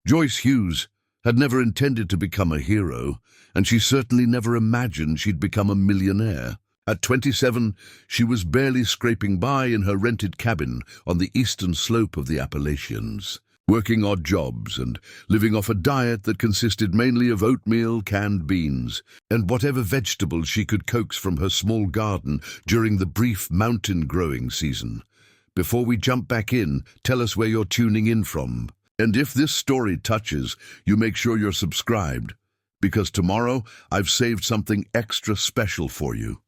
Joyce Hughes had never intended to become a hero, and she certainly never imagined she'd become a millionaire. At 27, she was barely scraping by in her rented cabin on the eastern slope of the Appalachians, working odd jobs and living off a diet that consisted mainly of oatmeal, canned beans, and whatever vegetables she could coax from her small garden during the brief mountain growing season. Before we jump back in, tell us where you're tuning in from. And if this story touches, you make sure you're subscribed, because tomorrow I've saved something extra special for you.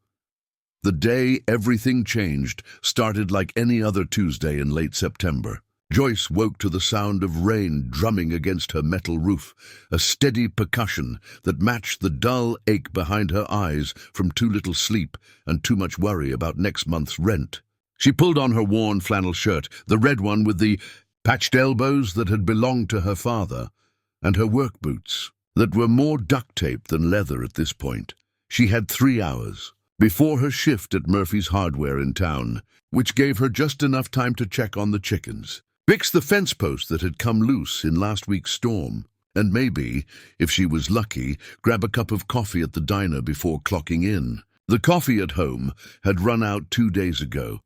The day everything changed started like any other Tuesday in late September. Joyce woke to the sound of rain drumming against her metal roof, a steady percussion that matched the dull ache behind her eyes from too little sleep and too much worry about next month's rent. She pulled on her worn flannel shirt, the red one with the patched elbows that had belonged to her father, and her work boots that were more duct tape than leather at this point. She had 3 hours before her shift at Murphy's Hardware in town, which gave her just enough time to check on the chickens, fix the fence post that had come loose in last week's storm, and maybe, if she was lucky, grab a cup of coffee at the diner before clocking in. The coffee at home had run out 2 days ago,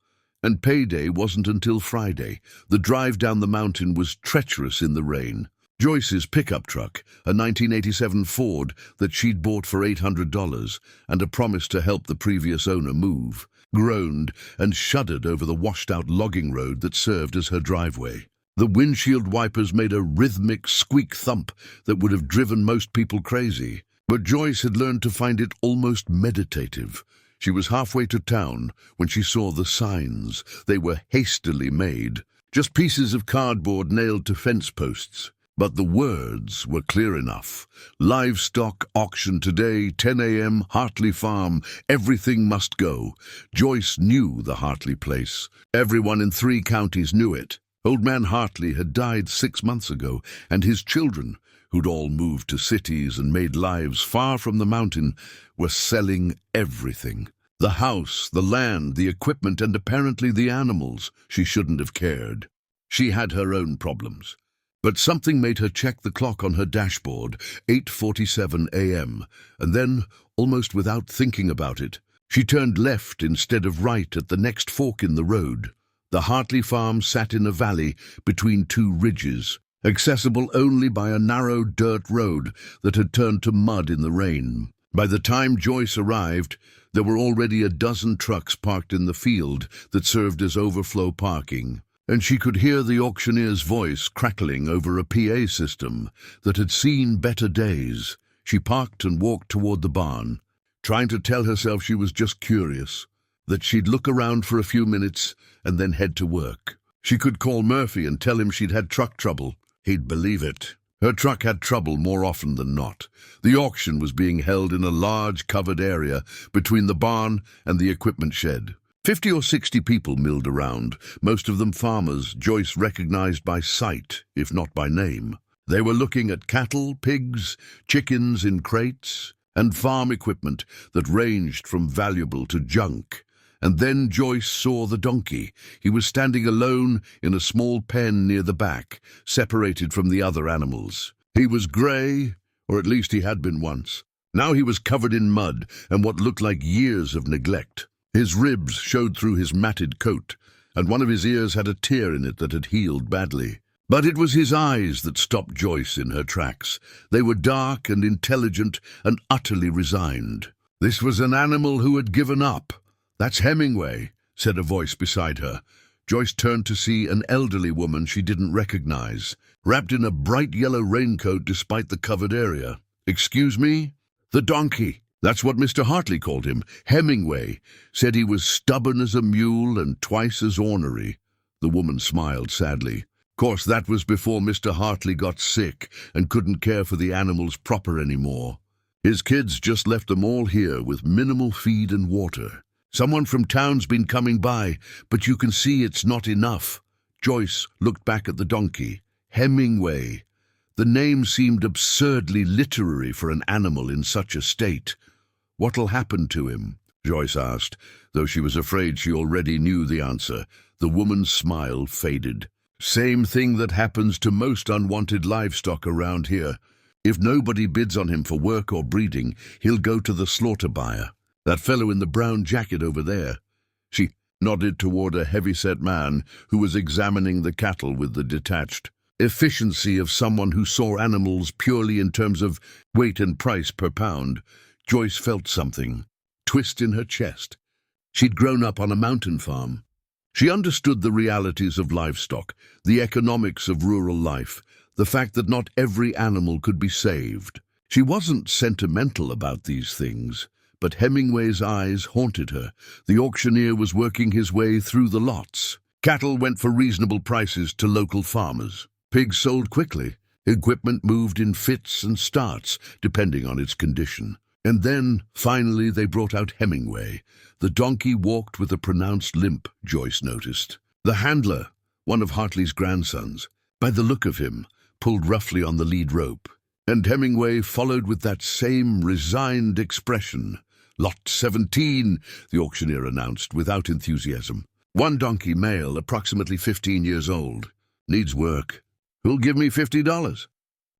and payday wasn't until Friday. The drive down the mountain was treacherous in the rain. Joyce's pickup truck, a 1987 Ford that she'd bought for $800 and a promise to help the previous owner move, groaned and shuddered over the washed-out logging road that served as her driveway. The windshield wipers made a rhythmic squeak thump that would have driven most people crazy, but Joyce had learned to find it almost meditative. She was halfway to town when she saw the signs. They were hastily made, just pieces of cardboard nailed to fence posts. But the words were clear enough. Livestock auction today, 10 a.m., Hartley Farm. Everything must go. Joyce knew the Hartley place. Everyone in 3 counties knew it. Old man Hartley had died 6 months ago, and his children, who'd all moved to cities and made lives far from the mountain, were selling everything. The house, the land, the equipment, and apparently the animals. She shouldn't have cared. She had her own problems. But something made her check the clock on her dashboard, 8:47 a.m., and then, almost without thinking about it, she turned left instead of right at the next fork in the road. The Hartley farm sat in a valley between 2 ridges, accessible only by a narrow dirt road that had turned to mud in the rain. By the time Joyce arrived, there were already a dozen trucks parked in the field that served as overflow parking, and she could hear the auctioneer's voice crackling over a PA system that had seen better days. She parked and walked toward the barn, trying to tell herself she was just curious, that she'd look around for a few minutes and then head to work. She could call Murphy and tell him she'd had truck trouble. He'd believe it. Her truck had trouble more often than not. The auction was being held in a large covered area between the barn and the equipment shed. 50 or 60 people milled around, most of them farmers Joyce recognized by sight, if not by name. They were looking at cattle, pigs, chickens in crates, and farm equipment that ranged from valuable to junk. And then Joyce saw the donkey. He was standing alone in a small pen near the back, separated from the other animals. He was grey, or at least he had been once. Now he was covered in mud and what looked like years of neglect. His ribs showed through his matted coat, and one of his ears had a tear in it that had healed badly. But it was his eyes that stopped Joyce in her tracks. They were dark and intelligent and utterly resigned. This was an animal who had given up. "That's Hemingway," said a voice beside her. Joyce turned to see an elderly woman she didn't recognize, wrapped in a bright yellow raincoat despite the covered area. "Excuse me?" "The donkey." That's what Mr. Hartley called him. Hemingway said he was stubborn as a mule and twice as ornery. The woman smiled sadly. Of course, that was before Mr. Hartley got sick and couldn't care for the animals proper anymore. His kids just left them all here with minimal feed and water. "Someone from town's been coming by, but you can see it's not enough." Joyce looked back at the donkey. Hemingway. The name seemed absurdly literary for an animal in such a state. "What'll happen to him?" Joyce asked, though she was afraid she already knew the answer. The woman's smile faded. Same thing that happens to most unwanted livestock around here. If nobody bids on him for work or breeding, he'll go to the slaughter buyer. That fellow in the brown jacket over there." She nodded toward a heavy-set man who was examining the cattle with the detached efficiency of someone who saw animals purely in terms of weight and price per pound. Joyce felt something twist in her chest. She'd grown up on a mountain farm. She understood the realities of livestock, the economics of rural life, the fact that not every animal could be saved. She wasn't sentimental about these things, but Hemingway's eyes haunted her. The auctioneer was working his way through the lots. Cattle went for reasonable prices to local farmers. Pigs sold quickly. Equipment moved in fits and starts, depending on its condition. And then, finally, they brought out Hemingway. The donkey walked with a pronounced limp, Joyce noticed. The handler, one of Hartley's grandsons, by the look of him, pulled roughly on the lead rope. And Hemingway followed with that same resigned expression. "Lot 17, the auctioneer announced without enthusiasm. "One donkey, male, approximately 15 years old. Needs work. Who'll give me $50?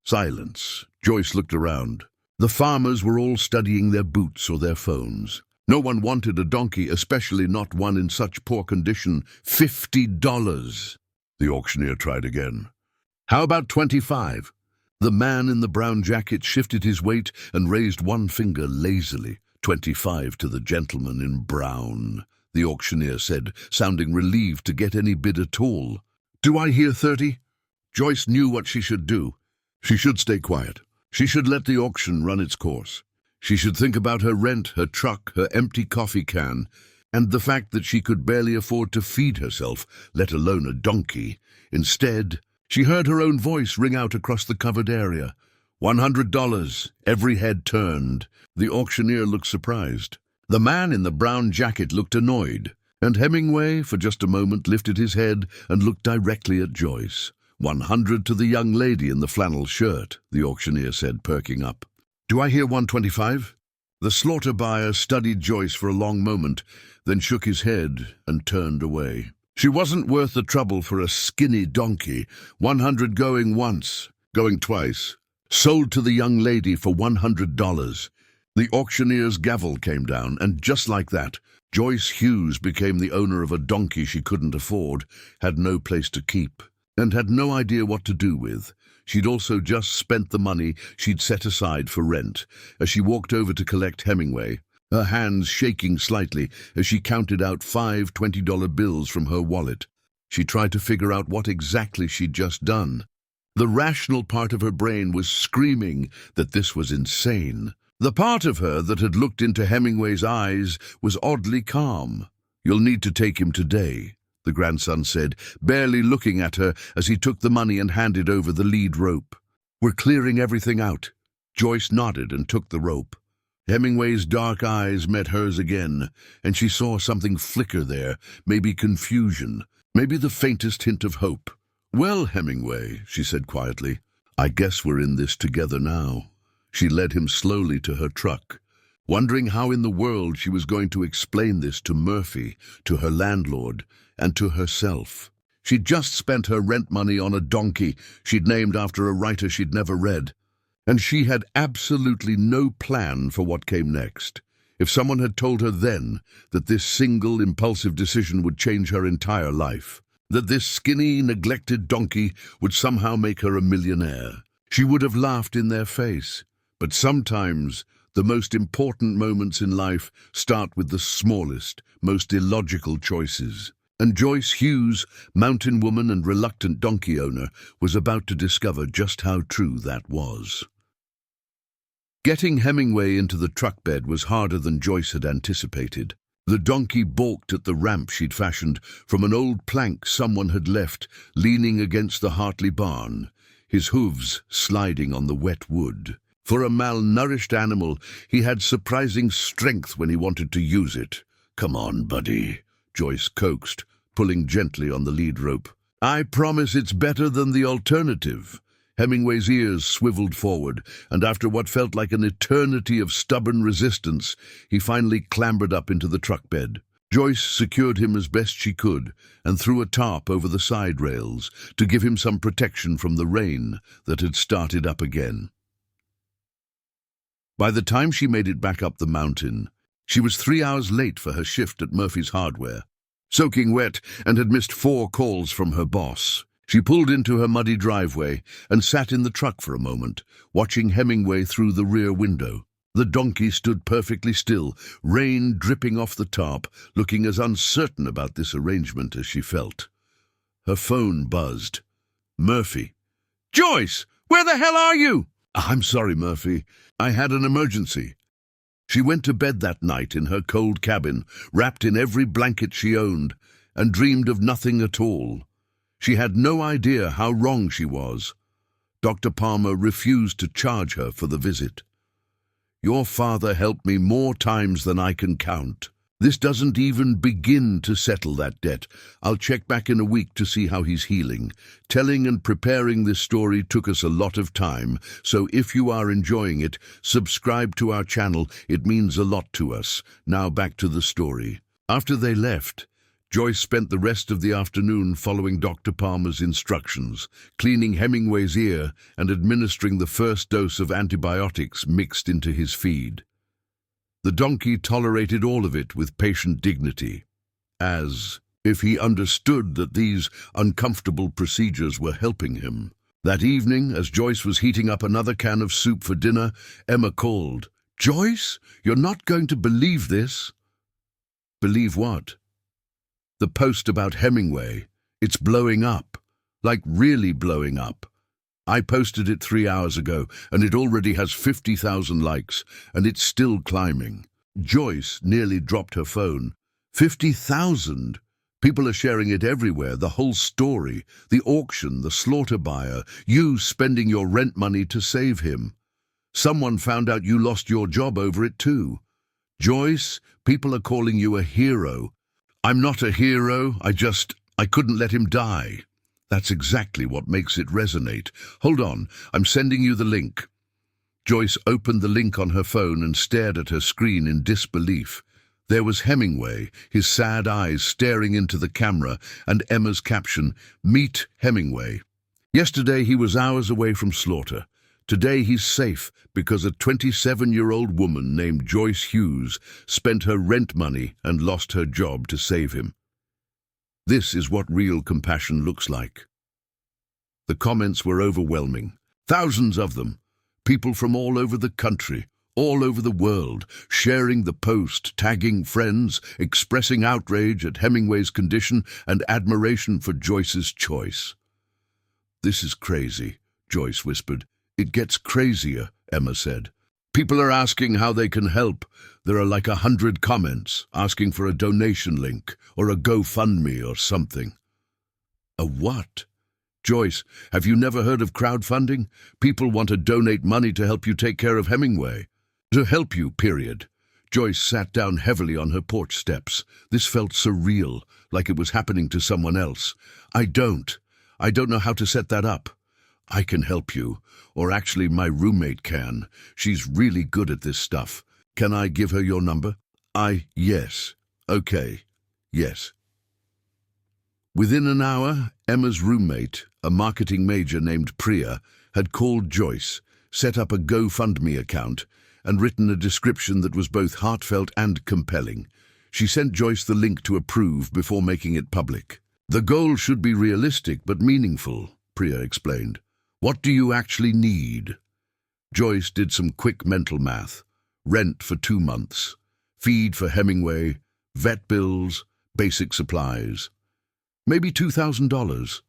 Silence. Joyce looked around. The farmers were all studying their boots or their phones. No one wanted a donkey, especially not one in such poor condition. $50. The auctioneer tried again. "How about 25? The man in the brown jacket shifted his weight and raised one finger lazily. 25 to the gentleman in brown, the auctioneer said, sounding relieved to get any bid at all. "Do I hear 30? Joyce knew what she should do. She should stay quiet. She should let the auction run its course. She should think about her rent, her truck, her empty coffee can, and the fact that she could barely afford to feed herself, let alone a donkey. Instead, she heard her own voice ring out across the covered area. $100. Every head turned. The auctioneer looked surprised. The man in the brown jacket looked annoyed, and Hemingway, for just a moment, lifted his head and looked directly at Joyce. 100 to the young lady in the flannel shirt, the auctioneer said, perking up. "Do I hear 125? The slaughter buyer studied Joyce for a long moment, then shook his head and turned away. She wasn't worth the trouble for a skinny donkey. 100 going once, going twice. Sold to the young lady for $100. The auctioneer's gavel came down, and just like that, Joyce Hughes became the owner of a donkey she couldn't afford, had no place to keep, and had no idea what to do with. She'd also just spent the money she'd set aside for rent. As she walked over to collect Hemingway, her hands shaking slightly as she counted out 5 $20 bills from her wallet, she tried to figure out what exactly she'd just done. The rational part of her brain was screaming that this was insane. The part of her that had looked into Hemingway's eyes was oddly calm. "You'll need to take him today," the grandson said, barely looking at her as he took the money and handed over the lead rope. "We're clearing everything out." Joyce nodded and took the rope. Hemingway's dark eyes met hers again, and she saw something flicker there, maybe confusion, maybe the faintest hint of hope. "Well, Hemingway," she said quietly, "I guess we're in this together now." She led him slowly to her truck, wondering how in the world she was going to explain this to Murphy, to her landlord, and to herself. She'd just spent her rent money on a donkey she'd named after a writer she'd never read, and she had absolutely no plan for what came next. If someone had told her then that this single impulsive decision would change her entire life, that this skinny, neglected donkey would somehow make her a millionaire, she would have laughed in their face. But sometimes the most important moments in life start with the smallest, most illogical choices. And Joyce Hughes, mountain woman and reluctant donkey owner, was about to discover just how true that was. Getting Hemingway into the truck bed was harder than Joyce had anticipated. The donkey balked at the ramp she'd fashioned from an old plank someone had left leaning against the Hartley barn, his hooves sliding on the wet wood. For a malnourished animal, he had surprising strength when he wanted to use it. "Come on, buddy," Joyce coaxed, pulling gently on the lead rope. "I promise it's better than the alternative." Hemingway's ears swiveled forward, and after what felt like an eternity of stubborn resistance, he finally clambered up into the truck bed. Joyce secured him as best she could and threw a tarp over the side rails to give him some protection from the rain that had started up again. By the time she made it back up the mountain, she was 3 hours late for her shift at Murphy's Hardware. Soaking wet and had missed 4 calls from her boss, she pulled into her muddy driveway and sat in the truck for a moment, watching Hemingway through the rear window. The donkey stood perfectly still, rain dripping off the tarp, looking as uncertain about this arrangement as she felt. Her phone buzzed. Murphy. "Joyce, where the hell are you?" "I'm sorry, Murphy. I had an emergency." She went to bed that night in her cold cabin, wrapped in every blanket she owned, and dreamed of nothing at all. She had no idea how wrong she was. Dr. Palmer refused to charge her for the visit. "Your father helped me more times than I can count. This doesn't even begin to settle that debt. I'll check back in a week to see how he's healing. Telling and preparing this story took us a lot of time, so if you are enjoying it, subscribe to our channel. It means a lot to us. Now back to the story." After they left, Joyce spent the rest of the afternoon following Dr. Palmer's instructions, cleaning Hemingway's ear and administering the first dose of antibiotics mixed into his feed. The donkey tolerated all of it with patient dignity, as if he understood that these uncomfortable procedures were helping him. That evening, as Joyce was heating up another can of soup for dinner, Emma called. "Joyce, you're not going to believe this." "Believe what?" "The post about Hemingway. It's blowing up. Like really blowing up. I posted it 3 hours ago, and it already has 50,000 likes, and it's still climbing." Joyce nearly dropped her phone. 50,000? People are sharing it everywhere, the whole story, the auction, the slaughter buyer, you spending your rent money to save him. Someone found out you lost your job over it too. Joyce, people are calling you a hero. "I'm not a hero, I couldn't let him die." That's exactly what makes it resonate. "Hold on, I'm sending you the link." Joyce opened the link on her phone and stared at her screen in disbelief. There was Hemingway, his sad eyes staring into the camera, and Emma's caption, "Meet Hemingway. Yesterday he was hours away from slaughter. Today he's safe because a 27-year-old woman named Joyce Hughes spent her rent money and lost her job to save him." This is what real compassion looks like. The comments were overwhelming. Thousands of them. People from all over the country, all over the world, sharing the post, tagging friends, expressing outrage at Hemingway's condition and admiration for Joyce's choice. "This is crazy," Joyce whispered. "It gets crazier," Emma said. "People are asking how they can help. There are like 100 comments asking for a donation link or a GoFundMe or something." "A what?" "Joyce, have you never heard of crowdfunding? People want to donate money to help you take care of Hemingway. To help you, period." Joyce sat down heavily on her porch steps. This felt surreal, like it was happening to someone else. I don't know how to set that up." "I can help you, or actually my roommate can. She's really good at this stuff. Can I give her your number?" Yes. Okay. Yes." Within an hour, Emma's roommate, a marketing major named Priya, had called Joyce, set up a GoFundMe account, and written a description that was both heartfelt and compelling. She sent Joyce the link to approve before making it public. "The goal should be realistic but meaningful," Priya explained. "What do you actually need?" Joyce did some quick mental math. Rent for 2 months, feed for Hemingway, vet bills, basic supplies. Maybe $2,000.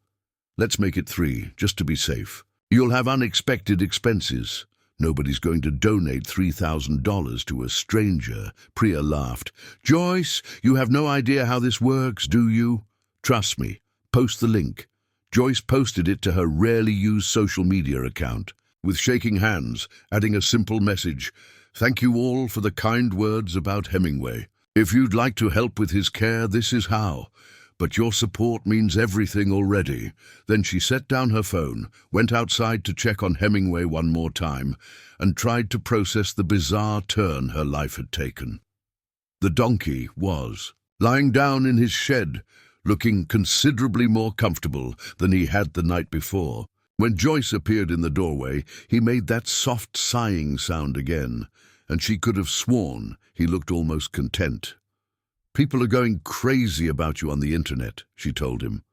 Let's make it 3, just to be safe. You'll have unexpected expenses. Nobody's going to donate $3,000 to a stranger, Priya laughed. "Joyce, you have no idea how this works, do you? Trust me. Post the link." Joyce posted it to her rarely used social media account, with shaking hands, adding a simple message. "Thank you all for the kind words about Hemingway. If you'd like to help with his care, this is how. But your support means everything already." Then she set down her phone, went outside to check on Hemingway one more time, and tried to process the bizarre turn her life had taken. The donkey was lying down in his shed, looking considerably more comfortable than he had the night before. When Joyce appeared in the doorway, he made that soft sighing sound again, and she could have sworn he looked almost content. "People are going crazy about you on the internet," she told him.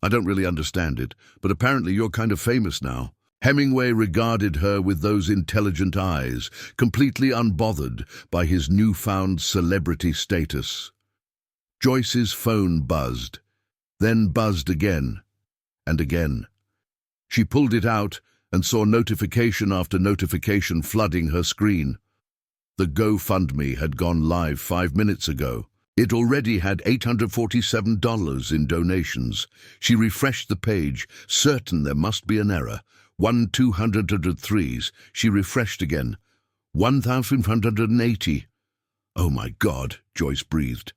"I don't really understand it, but apparently you're kind of famous now." Hemingway regarded her with those intelligent eyes, completely unbothered by his newfound celebrity status. Joyce's phone buzzed, then buzzed again and again. She pulled it out and saw notification after notification flooding her screen. The GoFundMe had gone live 5 minutes ago. It already had $847 in donations. She refreshed the page, certain there must be an error. 1,203s. She refreshed again. 1,580. "Oh my God," Joyce breathed.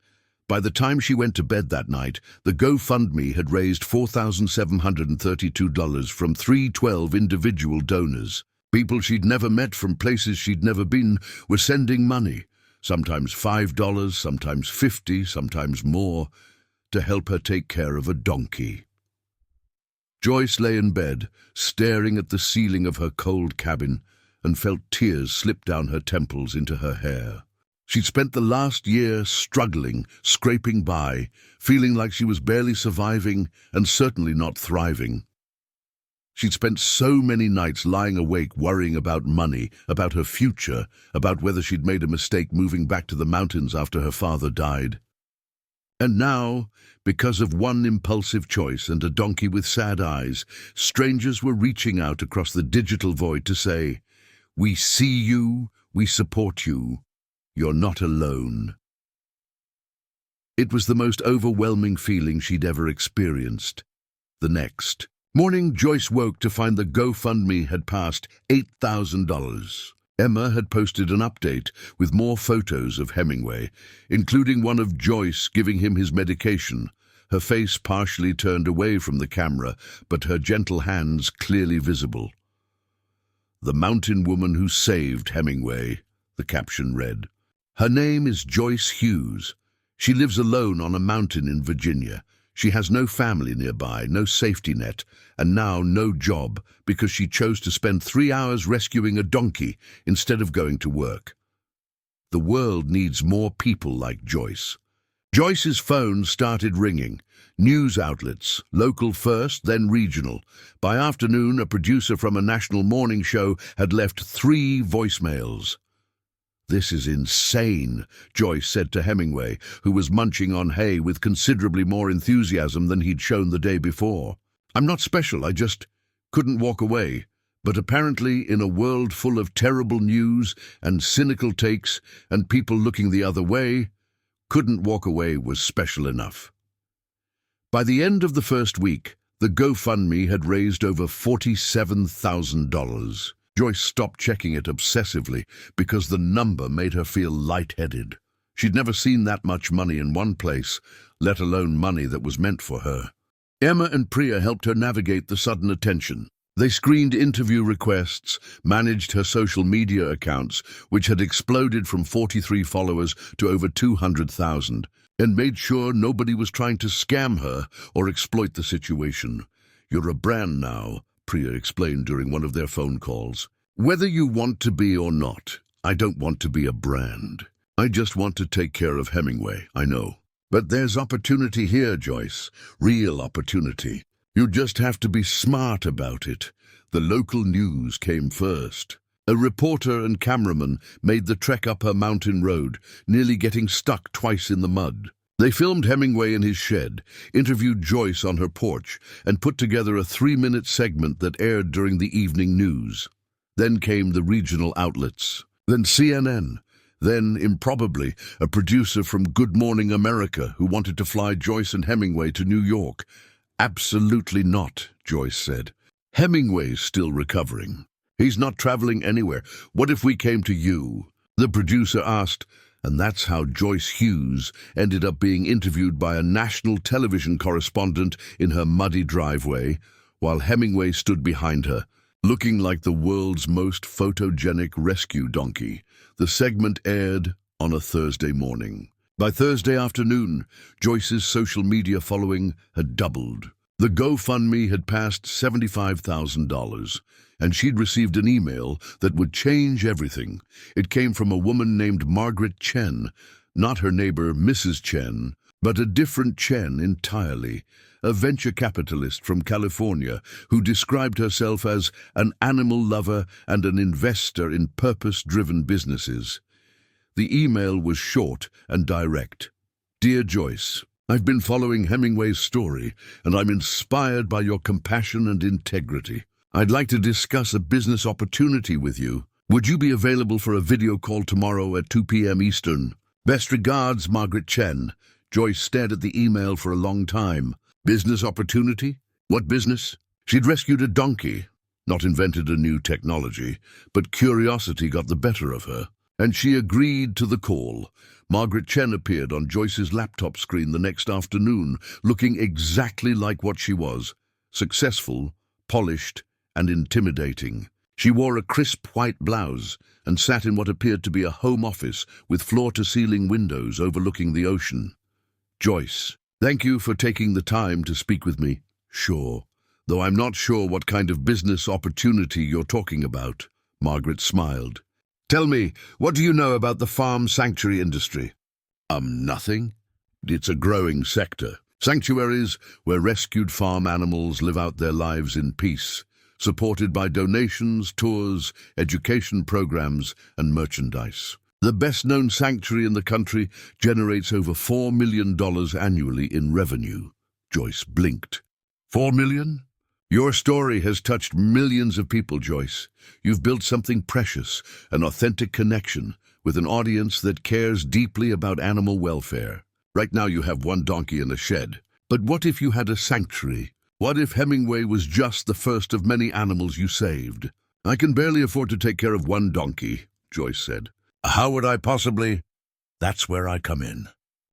By the time she went to bed that night, the GoFundMe had raised $4,732 from 312 individual donors. People she'd never met from places she'd never been were sending money, sometimes $5, sometimes $50, sometimes more, to help her take care of a donkey. Joyce lay in bed, staring at the ceiling of her cold cabin, and felt tears slip down her temples into her hair. She'd spent the last year struggling, scraping by, feeling like she was barely surviving and certainly not thriving. She'd spent so many nights lying awake worrying about money, about her future, about whether she'd made a mistake moving back to the mountains after her father died. And now, because of one impulsive choice and a donkey with sad eyes, strangers were reaching out across the digital void to say, "We see you, we support you. You're not alone." It was the most overwhelming feeling she'd ever experienced. The next morning, Joyce woke to find the GoFundMe had passed $8,000. Emma had posted an update with more photos of Hemingway, including one of Joyce giving him his medication, her face partially turned away from the camera, but her gentle hands clearly visible. "The mountain woman who saved Hemingway," the caption read. "Her name is Joyce Hughes. She lives alone on a mountain in Virginia. She has no family nearby, no safety net, and now no job because she chose to spend 3 hours rescuing a donkey instead of going to work. The world needs more people like Joyce." Joyce's phone started ringing. News outlets, local first, then regional. By afternoon, a producer from a national morning show had left 3 voicemails. "This is insane," Joyce said to Hemingway, who was munching on hay with considerably more enthusiasm than he'd shown the day before. "I'm not special, I just couldn't walk away. But apparently, in a world full of terrible news and cynical takes and people looking the other way, couldn't walk away was special enough." By the end of the first week, the GoFundMe had raised over $47,000. Joyce stopped checking it obsessively because the number made her feel lightheaded. She'd never seen that much money in one place, let alone money that was meant for her. Emma and Priya helped her navigate the sudden attention. They screened interview requests, managed her social media accounts, which had exploded from 43 followers to over 200,000, and made sure nobody was trying to scam her or exploit the situation. "You're a brand now," Priya explained during one of their phone calls. "Whether you want to be or not, I don't want to be a brand. I just want to take care of Hemingway, I know. But there's opportunity here, Joyce, real opportunity. You just have to be smart about it." The local news came first. A reporter and cameraman made the trek up her mountain road, nearly getting stuck twice in the mud. They filmed Hemingway in his shed, interviewed Joyce on her porch, and put together a 3-minute segment that aired during the evening news. Then came the regional outlets. Then CNN. Then, improbably, a producer from Good Morning America who wanted to fly Joyce and Hemingway to New York. "Absolutely not," Joyce said. "Hemingway's still recovering. He's not traveling anywhere. What if we came to you?" The producer asked, and that's how Joyce Hughes ended up being interviewed by a national television correspondent in her muddy driveway, while Hemingway stood behind her, looking like the world's most photogenic rescue donkey. The segment aired on a Thursday morning. By Thursday afternoon, Joyce's social media following had doubled. The GoFundMe had passed $75,000, and she'd received an email that would change everything. It came from a woman named Margaret Chen, not her neighbor Mrs. Chen, but a different Chen entirely, a venture capitalist from California who described herself as an animal lover and an investor in purpose-driven businesses. The email was short and direct. Dear Joyce, I've been following Hemingway's story, and I'm inspired by your compassion and integrity. I'd like to discuss a business opportunity with you. Would you be available for a video call tomorrow at 2 p.m. Eastern? Best regards, Margaret Chen. Joyce stared at the email for a long time. Business opportunity? What business? She'd rescued a donkey, not invented a new technology, but curiosity got the better of her, and she agreed to the call. Margaret Chen appeared on Joyce's laptop screen the next afternoon, looking exactly like what she was, successful, polished, and intimidating. She wore a crisp white blouse and sat in what appeared to be a home office with floor-to-ceiling windows overlooking the ocean. Joyce, thank you for taking the time to speak with me. Sure, though I'm not sure what kind of business opportunity you're talking about. Margaret smiled. Tell me, what do you know about the farm sanctuary industry? Nothing. It's a growing sector. Sanctuaries where rescued farm animals live out their lives in peace, supported by donations, tours, education programs, and merchandise. The best-known sanctuary in the country generates over $4 million annually in revenue. Joyce blinked. $4 million? Your story has touched millions of people, Joyce. You've built something precious, an authentic connection with an audience that cares deeply about animal welfare. Right now you have one donkey in a shed. But what if you had a sanctuary? What if Hemingway was just the first of many animals you saved? I can barely afford to take care of one donkey, Joyce said. How would I possibly? That's where I come in.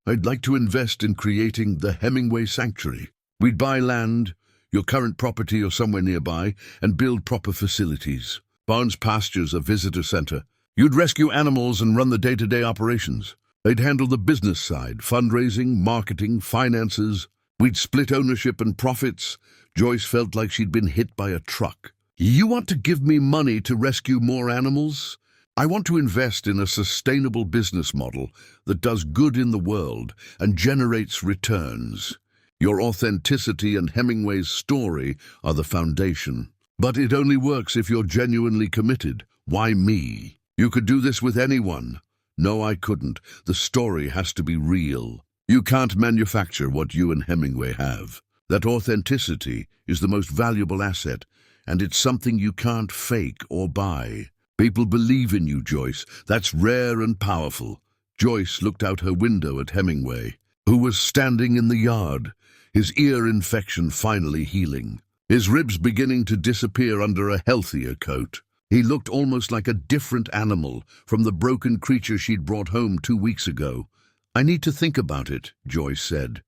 I'd like to invest in creating the Hemingway Sanctuary. We'd buy land, your current property or somewhere nearby, and build proper facilities. Barns, pastures, a visitor center. You'd rescue animals and run the day-to-day operations. They'd handle the business side, fundraising, marketing, finances. We'd split ownership and profits. Joyce felt like she'd been hit by a truck. You want to give me money to rescue more animals? I want to invest in a sustainable business model that does good in the world and generates returns. Your authenticity and Hemingway's story are the foundation. But it only works if you're genuinely committed. Why me? You could do this with anyone. No, I couldn't. The story has to be real. You can't manufacture what you and Hemingway have. That authenticity is the most valuable asset, and it's something you can't fake or buy. People believe in you, Joyce. That's rare and powerful. Joyce looked out her window at Hemingway, who was standing in the yard, his ear infection finally healing, his ribs beginning to disappear under a healthier coat. He looked almost like a different animal from the broken creature she'd brought home 2 weeks ago. I need to think about it, Joyce said.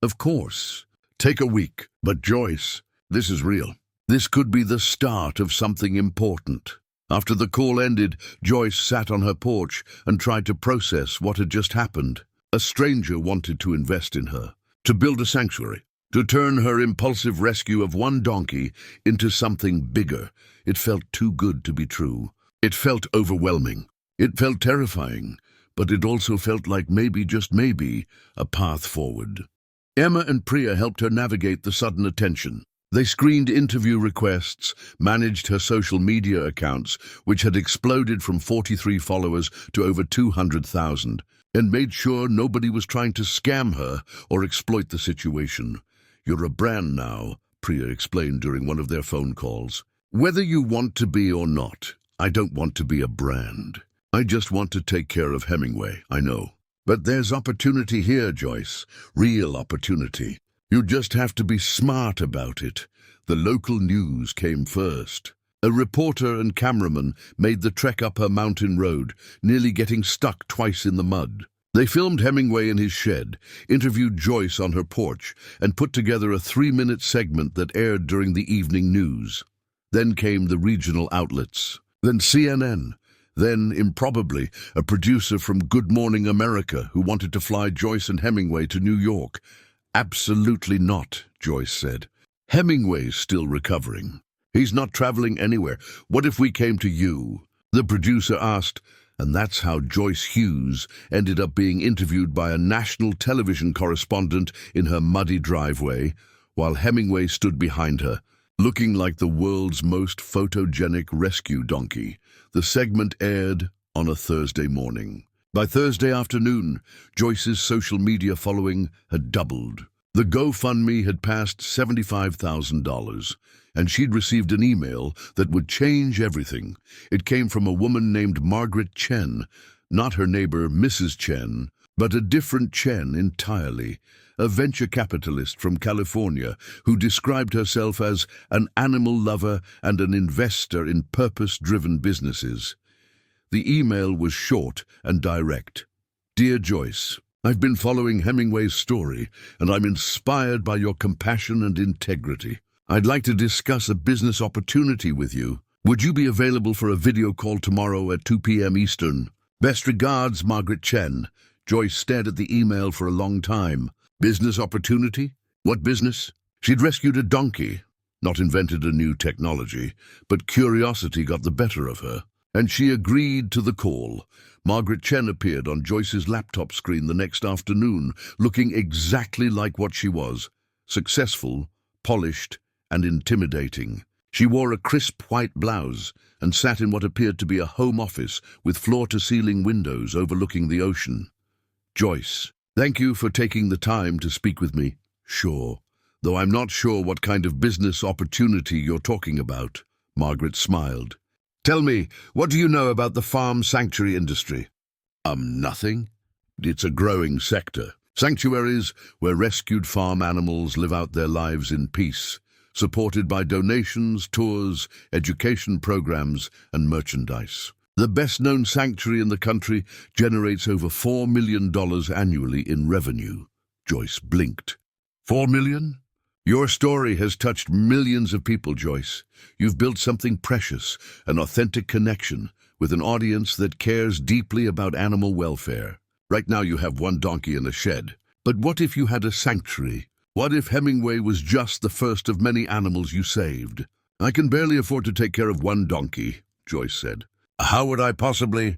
Of course. Take a week. But Joyce, this is real. This could be the start of something important. After the call ended, Joyce sat on her porch and tried to process what had just happened. A stranger wanted to invest in her, to build a sanctuary, to turn her impulsive rescue of one donkey into something bigger. It felt too good to be true. It felt overwhelming. It felt terrifying, but it also felt like maybe, just maybe, a path forward. Emma and Priya helped her navigate the sudden attention. They screened interview requests, managed her social media accounts, which had exploded from 43 followers to over 200,000, and made sure nobody was trying to scam her or exploit the situation. You're a brand now, Priya explained during one of their phone calls. Whether you want to be or not, I don't want to be a brand. I just want to take care of Hemingway, I know. But there's opportunity here, Joyce, real opportunity. You just have to be smart about it. The local news came first. A reporter and cameraman made the trek up her mountain road, nearly getting stuck twice in the mud. They filmed Hemingway in his shed, interviewed Joyce on her porch, and put together a 3-minute segment that aired during the evening news. Then came the regional outlets. Then CNN. Then, improbably, a producer from Good Morning America who wanted to fly Joyce and Hemingway to New York. Absolutely not, Joyce said. Hemingway's still recovering. He's not traveling anywhere. What if we came to you? The producer asked, and that's how Joyce Hughes ended up being interviewed by a national television correspondent in her muddy driveway, while Hemingway stood behind her, looking like the world's most photogenic rescue donkey. The segment aired on a Thursday morning. By Thursday afternoon, Joyce's social media following had doubled. The GoFundMe had passed $75,000, and she'd received an email that would change everything. It came from a woman named Margaret Chen, not her neighbor Mrs. Chen, but a different Chen entirely, a venture capitalist from California who described herself as an animal lover and an investor in purpose-driven businesses. The email was short and direct. Dear Joyce, I've been following Hemingway's story, and I'm inspired by your compassion and integrity. I'd like to discuss a business opportunity with you. Would you be available for a video call tomorrow at 2 p.m. Eastern? Best regards, Margaret Chen. Joyce stared at the email for a long time. Business opportunity? What business? She'd rescued a donkey, not invented a new technology, but curiosity got the better of her, and she agreed to the call. Margaret Chen appeared on Joyce's laptop screen the next afternoon, looking exactly like what she was, successful, polished, and intimidating. She wore a crisp white blouse and sat in what appeared to be a home office with floor-to-ceiling windows overlooking the ocean. Joyce, thank you for taking the time to speak with me. Sure, though I'm not sure what kind of business opportunity you're talking about. Margaret smiled. Tell me, what do you know about the farm sanctuary industry? Nothing. It's a growing sector. Sanctuaries where rescued farm animals live out their lives in peace, supported by donations, tours, education programs, and merchandise. The best-known sanctuary in the country generates over $4 million annually in revenue. Joyce blinked. $4 million? Your story has touched millions of people, Joyce. You've built something precious, an authentic connection with an audience that cares deeply about animal welfare. Right now you have one donkey in a shed. But what if you had a sanctuary? What if Hemingway was just the first of many animals you saved? I can barely afford to take care of one donkey, Joyce said. How would I possibly?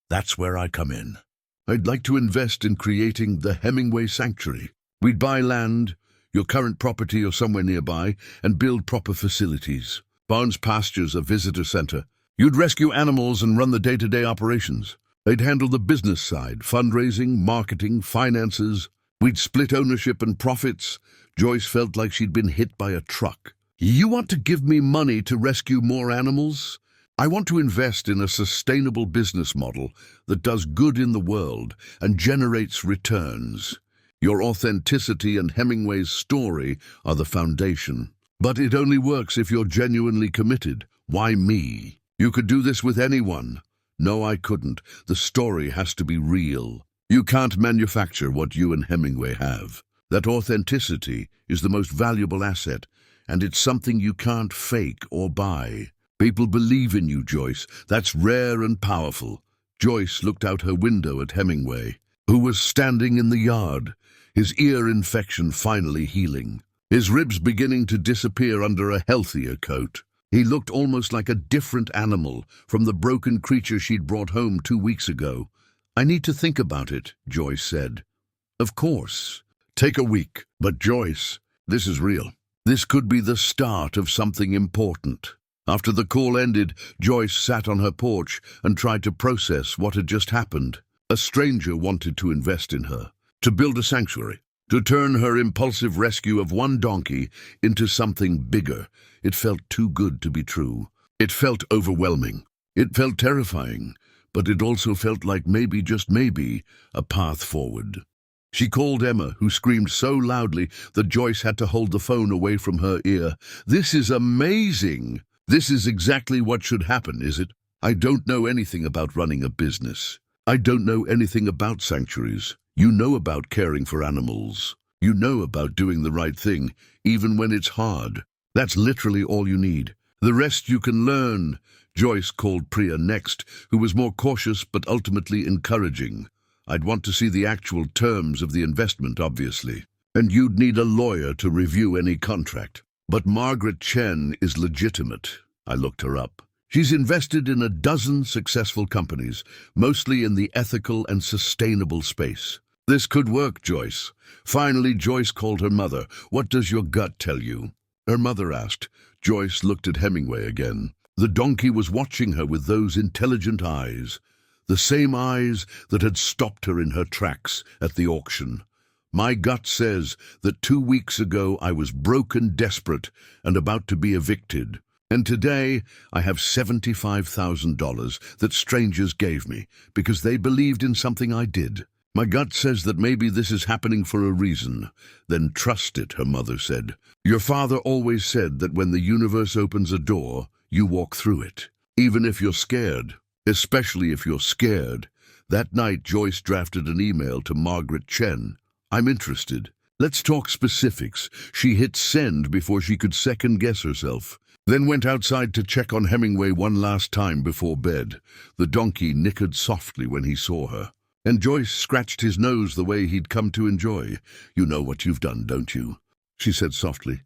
That's where I come in. I'd like to invest in creating the Hemingway Sanctuary. We'd buy land, your current property or somewhere nearby, and build proper facilities. Barns, pastures, a visitor center. You'd rescue animals and run the day-to-day operations. They'd handle the business side, fundraising, marketing, finances. We'd split ownership and profits. Joyce felt like she'd been hit by a truck. You want to give me money to rescue more animals? I want to invest in a sustainable business model that does good in the world and generates returns. Your authenticity and Hemingway's story are the foundation. But it only works if you're genuinely committed. Why me? You could do this with anyone. No, I couldn't. The story has to be real. You can't manufacture what you and Hemingway have. That authenticity is the most valuable asset, and it's something you can't fake or buy. People believe in you, Joyce. That's rare and powerful. Joyce looked out her window at Hemingway, who was standing in the yard, his ear infection finally healing, his ribs beginning to disappear under a healthier coat. He looked almost like a different animal from the broken creature she'd brought home 2 weeks ago. I need to think about it, Joyce said. Of course. Take a week. But Joyce, this is real. This could be the start of something important. After the call ended, Joyce sat on her porch and tried to process what had just happened. A stranger wanted to invest in her, to build a sanctuary, to turn her impulsive rescue of one donkey into something bigger. It felt too good to be true. It felt overwhelming. It felt terrifying, but it also felt like maybe, just maybe, a path forward. She called Emma, who screamed so loudly that Joyce had to hold the phone away from her ear. This is amazing! This is exactly what should happen, is it? I don't know anything about running a business. I don't know anything about sanctuaries. You know about caring for animals. You know about doing the right thing, even when it's hard. That's literally all you need. The rest you can learn. Joyce called Priya next, who was more cautious but ultimately encouraging. I'd want to see the actual terms of the investment, obviously. And you'd need a lawyer to review any contract. But Margaret Chen is legitimate. I looked her up. She's invested in a dozen successful companies, mostly in the ethical and sustainable space. This could work, Joyce. Finally, Joyce called her mother. What does your gut tell you? Her mother asked. Joyce looked at Hemingway again. The donkey was watching her with those intelligent eyes, the same eyes that had stopped her in her tracks at the auction. My gut says that 2 weeks ago I was broken, desperate, and about to be evicted. And today I have $75,000 that strangers gave me because they believed in something I did. My gut says that maybe this is happening for a reason. Then trust it, her mother said. Your father always said that when the universe opens a door, you walk through it, even if you're scared, especially if you're scared. That night, Joyce drafted an email to Margaret Chen. I'm interested. Let's talk specifics. She hit send before she could second-guess herself, then went outside to check on Hemingway one last time before bed. The donkey nickered softly when he saw her, and Joyce scratched his nose the way he'd come to enjoy. You know what you've done, don't you? She said softly.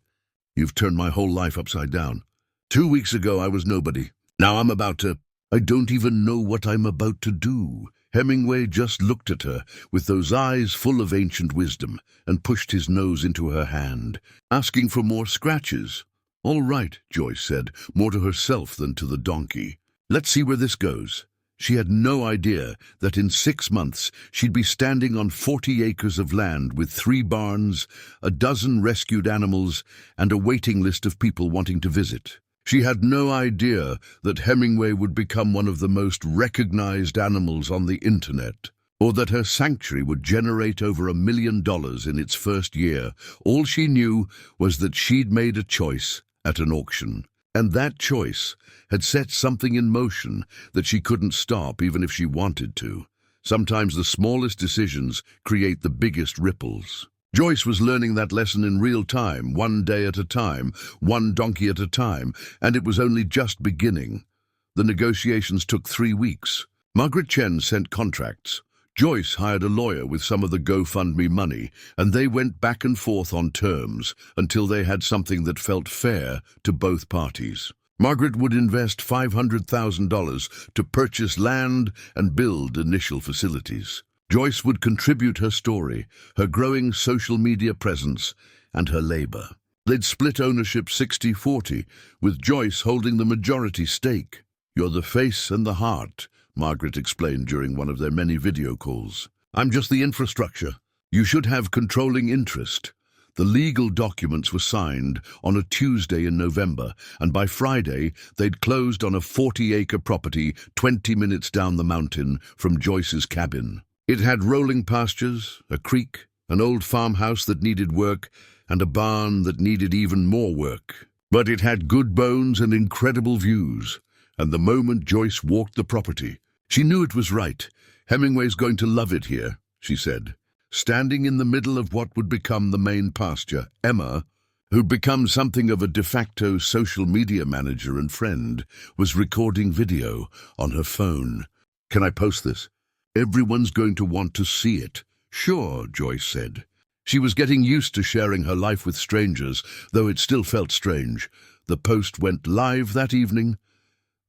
You've turned my whole life upside down. 2 weeks ago I was nobody. Now I'm about to... I don't even know what I'm about to do. Hemingway just looked at her with those eyes full of ancient wisdom and pushed his nose into her hand, asking for more scratches. All right, Joyce said, more to herself than to the donkey. Let's see where this goes. She had no idea that in 6 months she'd be standing on 40 acres of land with 3 barns, a dozen rescued animals, and a waiting list of people wanting to visit. She had no idea that Hemingway would become one of the most recognized animals on the internet, or that her sanctuary would generate over $1 million in its first year. All she knew was that she'd made a choice at an auction, and that choice had set something in motion that she couldn't stop even if she wanted to. Sometimes the smallest decisions create the biggest ripples. Joyce was learning that lesson in real time, 1 day at a time, 1 donkey at a time, and it was only just beginning. The negotiations took 3 weeks. Margaret Chen sent contracts. Joyce hired a lawyer with some of the GoFundMe money, and they went back and forth on terms until they had something that felt fair to both parties. Margaret would invest $500,000 to purchase land and build initial facilities. Joyce would contribute her story, her growing social media presence, and her labor. They'd split ownership 60-40, with Joyce holding the majority stake. You're the face and the heart, Margaret explained during one of their many video calls. I'm just the infrastructure. You should have controlling interest. The legal documents were signed on a Tuesday in November, and by Friday they'd closed on a 40-acre property 20 minutes down the mountain from Joyce's cabin. It had rolling pastures, a creek, an old farmhouse that needed work, and a barn that needed even more work. But it had good bones and incredible views, and the moment Joyce walked the property, she knew it was right. Hemingway's going to love it here, she said. Standing in the middle of what would become the main pasture, Emma, who'd become something of a de facto social media manager and friend, was recording video on her phone. Can I post this? Everyone's going to want to see it. Sure, Joyce said. She was getting used to sharing her life with strangers, though it still felt strange. The post went live that evening.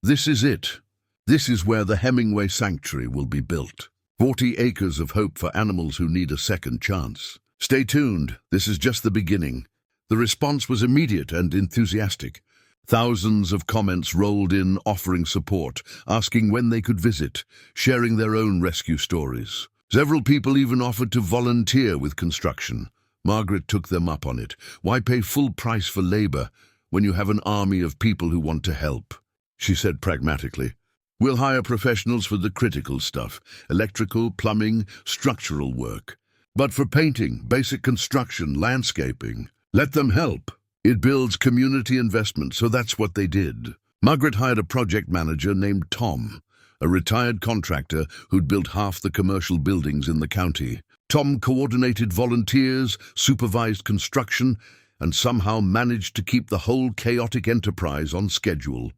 This is it. This is where the Hemingway Sanctuary will be built. 40 acres of hope for animals who need a second chance. Stay tuned. This is just the beginning. The response was immediate and enthusiastic. Thousands of comments rolled in offering support, asking when they could visit, sharing their own rescue stories. Several people even offered to volunteer with construction. Margaret took them up on it. Why pay full price for labor when you have an army of people who want to help? She said pragmatically. We'll hire professionals for the critical stuff, electrical, plumbing, structural work. But for painting, basic construction, landscaping, let them help. It builds community investment, so that's what they did. Margaret hired a project manager named Tom, a retired contractor who'd built half the commercial buildings in the county. Tom coordinated volunteers, supervised construction, and somehow managed to keep the whole chaotic enterprise on schedule.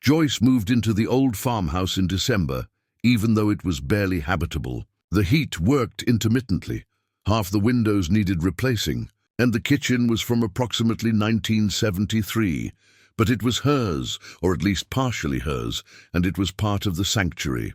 Joyce moved into the old farmhouse in December, even though it was barely habitable. The heat worked intermittently. Half the windows needed replacing, and the kitchen was from approximately 1973. But it was hers, or at least partially hers, and it was part of the sanctuary.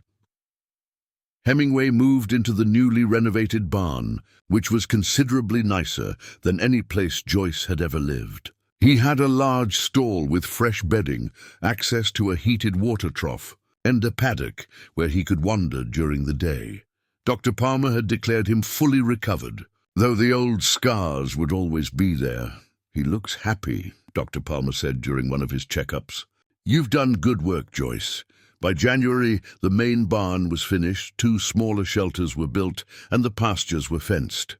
Hemingway moved into the newly renovated barn, which was considerably nicer than any place Joyce had ever lived. He had a large stall with fresh bedding, access to a heated water trough, and a paddock where he could wander during the day. Dr. Palmer had declared him fully recovered, though the old scars would always be there. "He looks happy," Dr. Palmer said during one of his checkups. "You've done good work, Joyce." By January, the main barn was finished, 2 smaller shelters were built, and the pastures were fenced.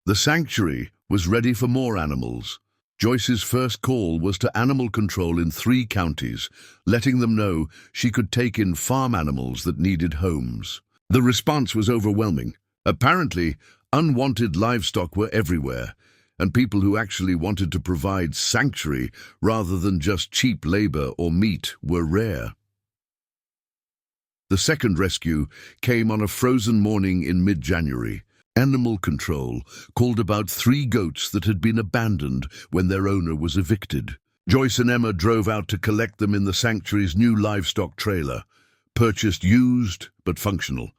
The sanctuary was ready for more animals. Joyce's first call was to animal control in 3 counties, letting them know she could take in farm animals that needed homes. The response was overwhelming. Apparently, unwanted livestock were everywhere, and people who actually wanted to provide sanctuary rather than just cheap labor or meat were rare. The second rescue came on a frozen morning in mid-January. Animal control called about 3 goats that had been abandoned when their owner was evicted. Joyce and Emma drove out to collect them in the sanctuary's new livestock trailer, purchased used but functional.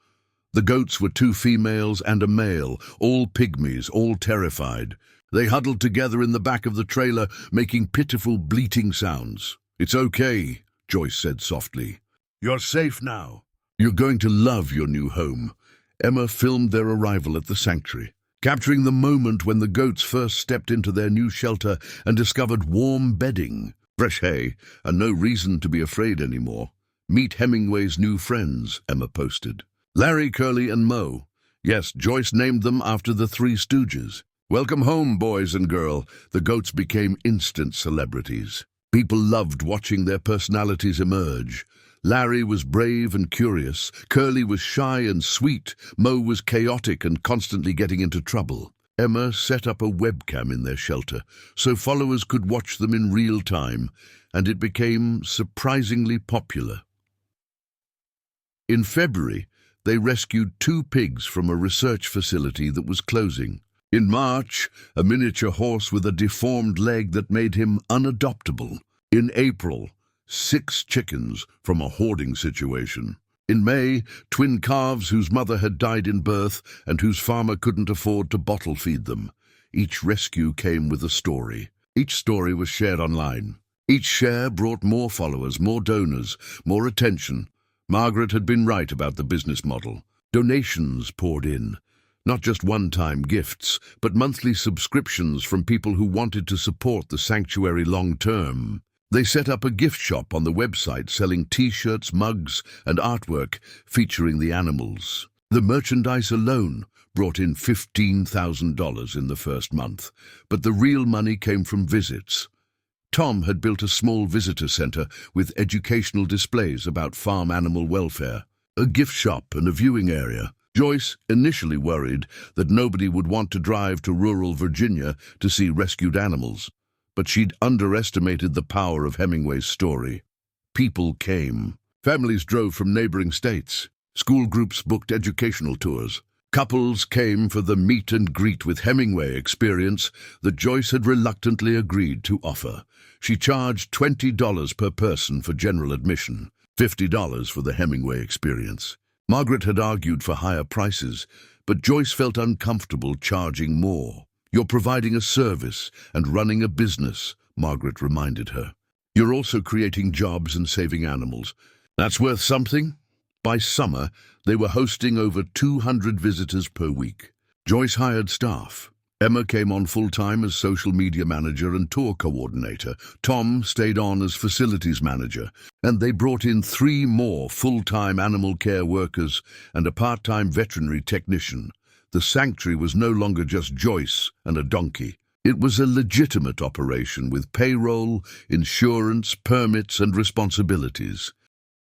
The goats were 2 females and a male, all pygmies, all terrified. They huddled together in the back of the trailer, making pitiful bleating sounds. "It's okay," Joyce said softly. "You're safe now. You're going to love your new home." Emma filmed their arrival at the sanctuary, capturing the moment when the goats first stepped into their new shelter and discovered warm bedding, fresh hay, and no reason to be afraid anymore. "Meet Hemingway's new friends," Emma posted. "Larry, Curly, and Mo." Yes, Joyce named them after the 3 Stooges. "Welcome home, boys and girl." The goats became instant celebrities. People loved watching their personalities emerge. Larry was brave and curious, Curly was shy and sweet, Mo was chaotic and constantly getting into trouble. Emma set up a webcam in their shelter, so followers could watch them in real time, and it became surprisingly popular. In February, they rescued 2 pigs from a research facility that was closing. In March, a miniature horse with a deformed leg that made him unadoptable. In April, 6 chickens from a hoarding situation. In May, twin calves whose mother had died in birth and whose farmer couldn't afford to bottle feed them. Each rescue came with a story. Each story was shared online. Each share brought more followers, more donors, more attention. Margaret had been right about the business model. Donations poured in. Not just one-time gifts, but monthly subscriptions from people who wanted to support the sanctuary long-term. They set up a gift shop on the website selling T-shirts, mugs, and artwork featuring the animals. The merchandise alone brought in $15,000 in the first month, but the real money came from visits. Tom had built a small visitor center with educational displays about farm animal welfare, a gift shop and a viewing area. Joyce initially worried that nobody would want to drive to rural Virginia to see rescued animals. But she'd underestimated the power of Hemingway's story. People came. Families drove from neighboring states. School groups booked educational tours. Couples came for the meet and greet with Hemingway experience that Joyce had reluctantly agreed to offer. She charged $20 per person for general admission, $50 for the Hemingway experience. Margaret had argued for higher prices, but Joyce felt uncomfortable charging more. "You're providing a service and running a business," Margaret reminded her. "You're also creating jobs and saving animals. That's worth something." By summer, they were hosting over 200 visitors per week. Joyce hired staff. Emma came on full-time as social media manager and tour coordinator. Tom stayed on as facilities manager, and they brought in 3 more full-time animal care workers and a part-time veterinary technician. The sanctuary was no longer just Joyce and a donkey. It was a legitimate operation with payroll, insurance, permits, and responsibilities.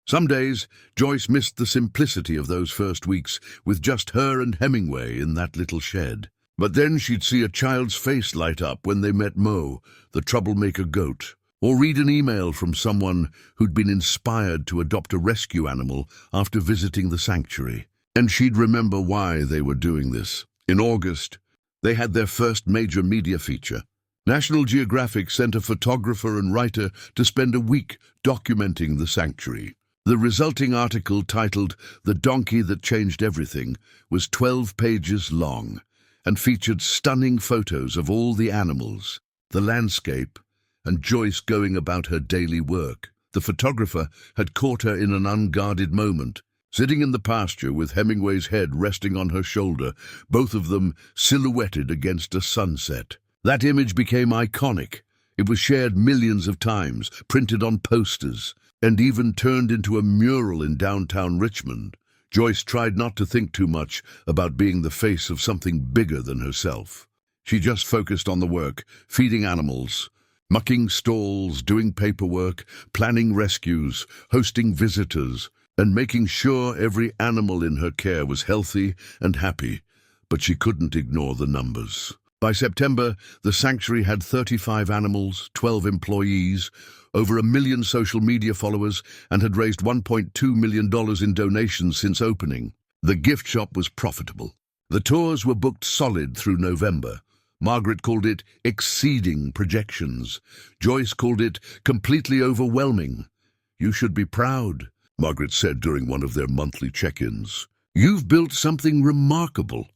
Some days, Joyce missed the simplicity of those first weeks with just her and Hemingway in that little shed. But then she'd see a child's face light up when they met Mo, the troublemaker goat. or read an email from someone who'd been inspired to adopt a rescue animal after visiting the sanctuary. And she'd remember why they were doing this. In August, they had their first major media feature. National Geographic sent a photographer and writer to spend a week documenting the sanctuary. The resulting article, titled "The Donkey That Changed Everything," was 12 pages long and featured stunning photos of all the animals, the landscape, and Joyce going about her daily work. The photographer had caught her in an unguarded moment, sitting in the pasture with Hemingway's head resting on her shoulder, both of them silhouetted against a sunset. That image became iconic. It was shared millions of times, printed on posters, and even turned into a mural in downtown Richmond. Joyce tried not to think too much about being the face of something bigger than herself. She just focused on the work, feeding animals, mucking stalls, doing paperwork, planning rescues, hosting visitors, and making sure every animal in her care was healthy and happy. But she couldn't ignore the numbers. By September, the sanctuary had 35 animals, 12 employees, over 1 million social media followers, and had raised $1.2 million in donations since opening. The gift shop was profitable. The tours were booked solid through November. Margaret called it exceeding projections. Joyce called it completely overwhelming. "You should be proud," Margaret said during one of their monthly check-ins. "You've built something remarkable."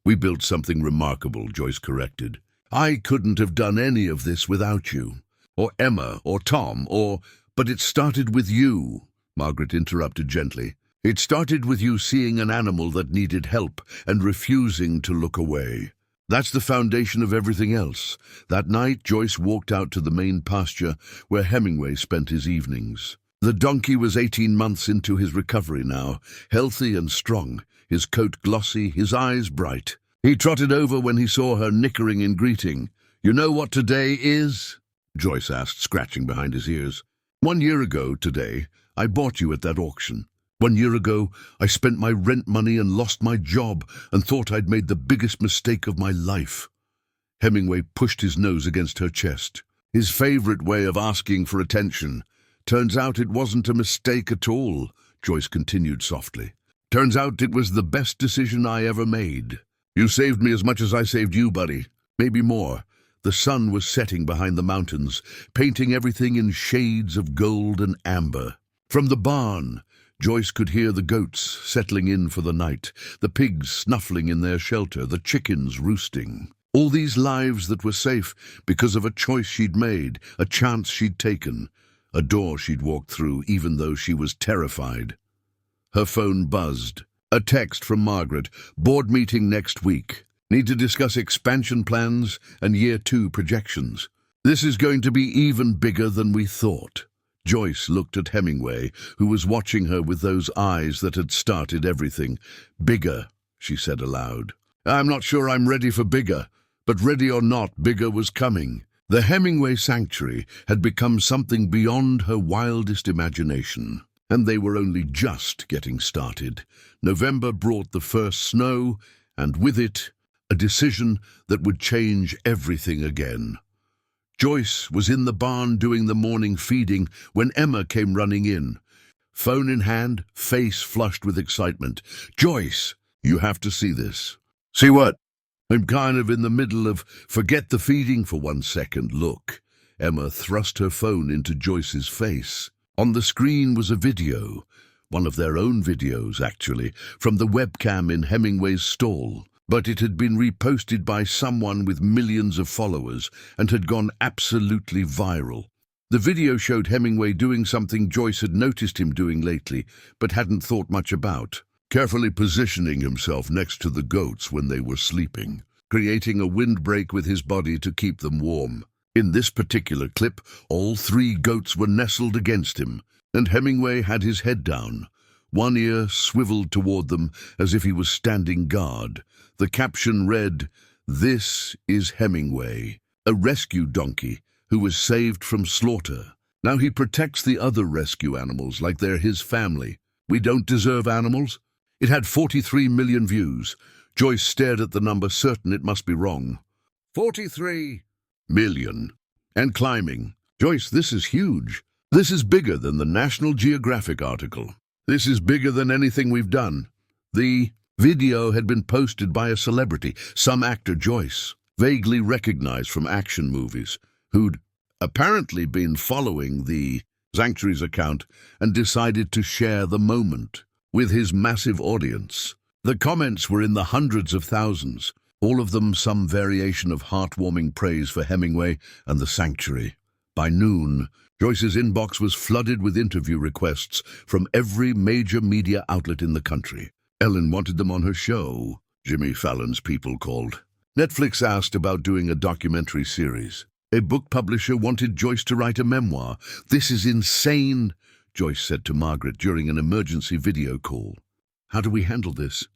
"We built something remarkable," Joyce corrected. "I couldn't have done any of this without you, or Emma, or Tom, or—" "But it started with you," Margaret interrupted gently. "It started with you seeing an animal that needed help and refusing to look away. That's the foundation of everything else." That night, Joyce walked out to the main pasture where Hemingway spent his evenings. The donkey was 18 months into his recovery now, healthy and strong, his coat glossy, his eyes bright. He trotted over when he saw her, nickering in greeting. "You know what today is?" Joyce asked, scratching behind his ears. "1 year ago today, I bought you at that auction. 1 year ago, I spent my rent money and lost my job and thought I'd made the biggest mistake of my life." Hemingway pushed his nose against her chest. His favorite way of asking for attention. "Turns out it wasn't a mistake at all," Joyce continued softly. "Turns out it was the best decision I ever made. You saved me as much as I saved you, buddy. Maybe more." The sun was setting behind the mountains, painting everything in shades of gold and amber. From the barn, Joyce could hear the goats settling in for the night, the pigs snuffling in their shelter, the chickens roosting. All these lives that were safe because of a choice she'd made, a chance she'd taken, a door she'd walked through even though she was terrified. Her phone buzzed. A text from Margaret. "Board meeting next week. Need to discuss expansion plans and year 2 projections. This is going to be even bigger than we thought." Joyce looked at Hemingway, who was watching her with those eyes that had started everything. "Bigger," she said aloud. "I'm not sure I'm ready for bigger, but ready or not, bigger was coming." The Hemingway Sanctuary had become something beyond her wildest imagination, and they were only just getting started. November brought the first snow, and with it, a decision that would change everything again. Joyce was in the barn doing the morning feeding when Emma came running in. Phone in hand, face flushed with excitement. "Joyce, you have to see this." "See what?" "I'm kind of in the middle of forget the feeding for 1 second. Look." Emma thrust her phone into Joyce's face. On the screen was a video, one of their own videos, actually, from the webcam in Hemingway's stall. But it had been reposted by someone with millions of followers and had gone absolutely viral. The video showed Hemingway doing something Joyce had noticed him doing lately, but hadn't thought much about. Carefully positioning himself next to the goats when they were sleeping, creating a windbreak with his body to keep them warm. In this particular clip, all 3 goats were nestled against him, and Hemingway had his head down, one ear swiveled toward them as if he was standing guard. The caption read, "This is Hemingway, a rescue donkey who was saved from slaughter. Now he protects the other rescue animals like they're his family. We don't deserve animals?" It had 43 million views. Joyce stared at the number, certain it must be wrong. 43 million. And climbing. Joyce, this is huge. This is bigger than the National Geographic article. This is bigger than anything we've done. The video had been posted by a celebrity, some actor Joyce, vaguely recognized from action movies, who'd apparently been following the Sanctuary's account and decided to share the moment with his massive audience. The comments were in the hundreds of thousands, all of them some variation of heartwarming praise for Hemingway and the Sanctuary. By noon, Joyce's inbox was flooded with interview requests from every major media outlet in the country. Ellen wanted them on her show, Jimmy Fallon's People called. Netflix asked about doing a documentary series. A book publisher wanted Joyce to write a memoir. "This is insane," Joyce said to Margaret during an emergency video call. "How do we handle this?"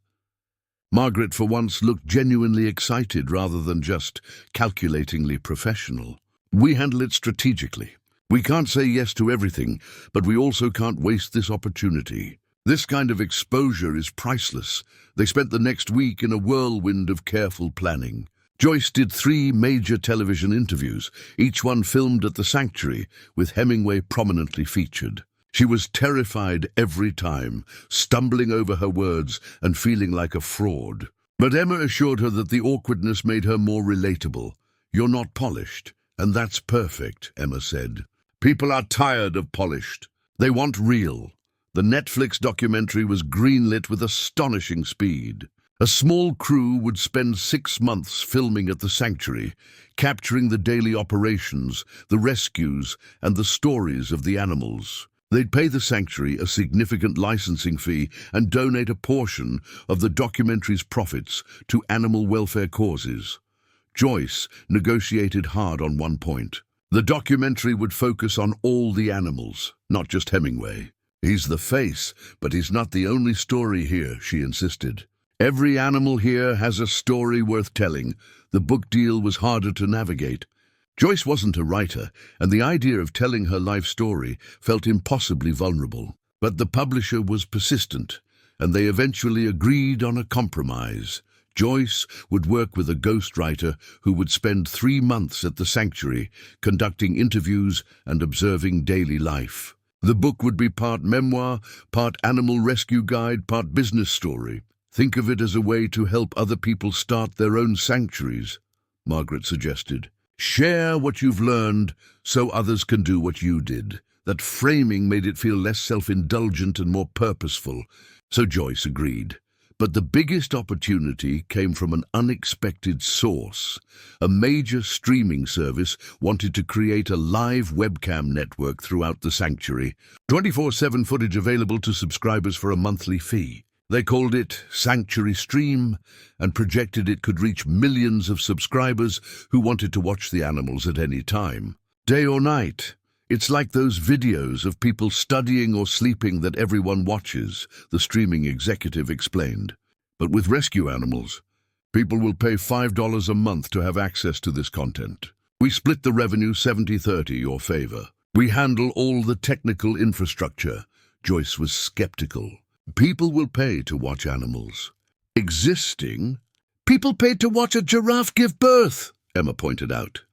Margaret, for once, looked genuinely excited rather than just calculatingly professional. "We handle it strategically. We can't say yes to everything, but we also can't waste this opportunity. This kind of exposure is priceless." They spent the next week in a whirlwind of careful planning. Joyce did 3 major television interviews, each one filmed at the Sanctuary, with Hemingway prominently featured. She was terrified every time, stumbling over her words and feeling like a fraud. But Emma assured her that the awkwardness made her more relatable. "You're not polished, and that's perfect," Emma said. "People are tired of polished. They want real." The Netflix documentary was greenlit with astonishing speed. A small crew would spend 6 months filming at the Sanctuary, capturing the daily operations, the rescues, and the stories of the animals. They'd pay the Sanctuary a significant licensing fee and donate a portion of the documentary's profits to animal welfare causes. Joyce negotiated hard on one point. The documentary would focus on all the animals, not just Hemingway. "He's the face, but he's not the only story here," she insisted. "Every animal here has a story worth telling." The book deal was harder to navigate. Joyce wasn't a writer, and the idea of telling her life story felt impossibly vulnerable. But the publisher was persistent, and they eventually agreed on a compromise. Joyce would work with a ghostwriter who would spend 3 months at the Sanctuary, conducting interviews and observing daily life. The book would be part memoir, part animal rescue guide, part business story. "Think of it as a way to help other people start their own sanctuaries," Margaret suggested. "Share what you've learned so others can do what you did." That framing made it feel less self-indulgent and more purposeful, so Joyce agreed. But the biggest opportunity came from an unexpected source. A major streaming service wanted to create a live webcam network throughout the Sanctuary, 24/7 footage available to subscribers for a monthly fee. They called it Sanctuary Stream and projected it could reach millions of subscribers who wanted to watch the animals at any time, day or night. "It's like those videos of people studying or sleeping that everyone watches," the streaming executive explained. "But with rescue animals, people will pay $5 a month to have access to this content. We split the revenue 70-30 your favor. We handle all the technical infrastructure." Joyce was skeptical. "People will pay to watch animals." "Existing? People paid to watch a giraffe give birth," Emma pointed out.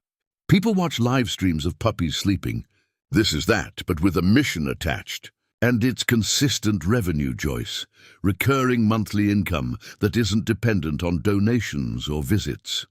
"People watch live streams of puppies sleeping. This is that, but with a mission attached. And it's consistent revenue, Joyce. Recurring monthly income that isn't dependent on donations or visits."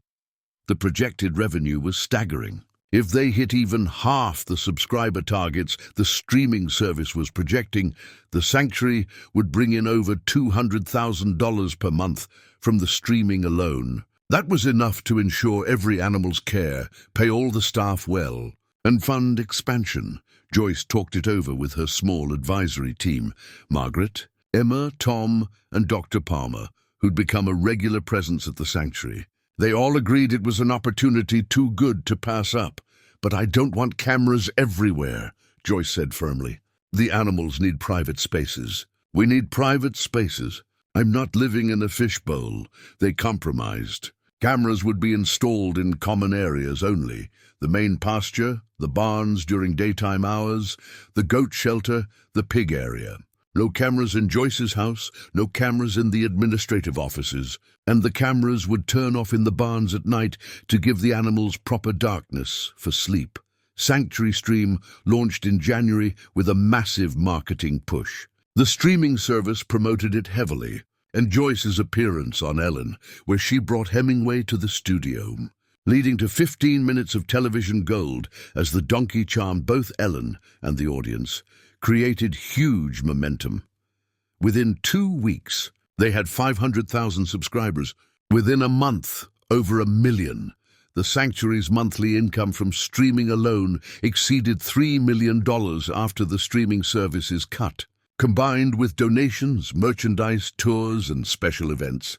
The projected revenue was staggering. If they hit even half the subscriber targets the streaming service was projecting, the Sanctuary would bring in over $200,000 per month from the streaming alone. That was enough to ensure every animal's care, pay all the staff well, and fund expansion. Joyce talked it over with her small advisory team, Margaret, Emma, Tom, and Dr. Palmer, who'd become a regular presence at the Sanctuary. They all agreed it was an opportunity too good to pass up. "But I don't want cameras everywhere," Joyce said firmly. "The animals need private spaces." "We need private spaces. I'm not living in a fishbowl." They compromised. Cameras would be installed in common areas only: the main pasture, the barns during daytime hours, the goat shelter, the pig area. No cameras in Joyce's house, no cameras in the administrative offices, and the cameras would turn off in the barns at night to give the animals proper darkness for sleep. Sanctuary Stream launched in January with a massive marketing push. The streaming service promoted it heavily, and Joyce's appearance on Ellen, where she brought Hemingway to the studio, leading to 15 minutes of television gold as the donkey charmed both Ellen and the audience, created huge momentum. Within 2 weeks, they had 500,000 subscribers. Within a month, over 1 million. The Sanctuary's monthly income from streaming alone exceeded $3 million after the streaming service is cut. Combined with donations, merchandise, tours, and special events,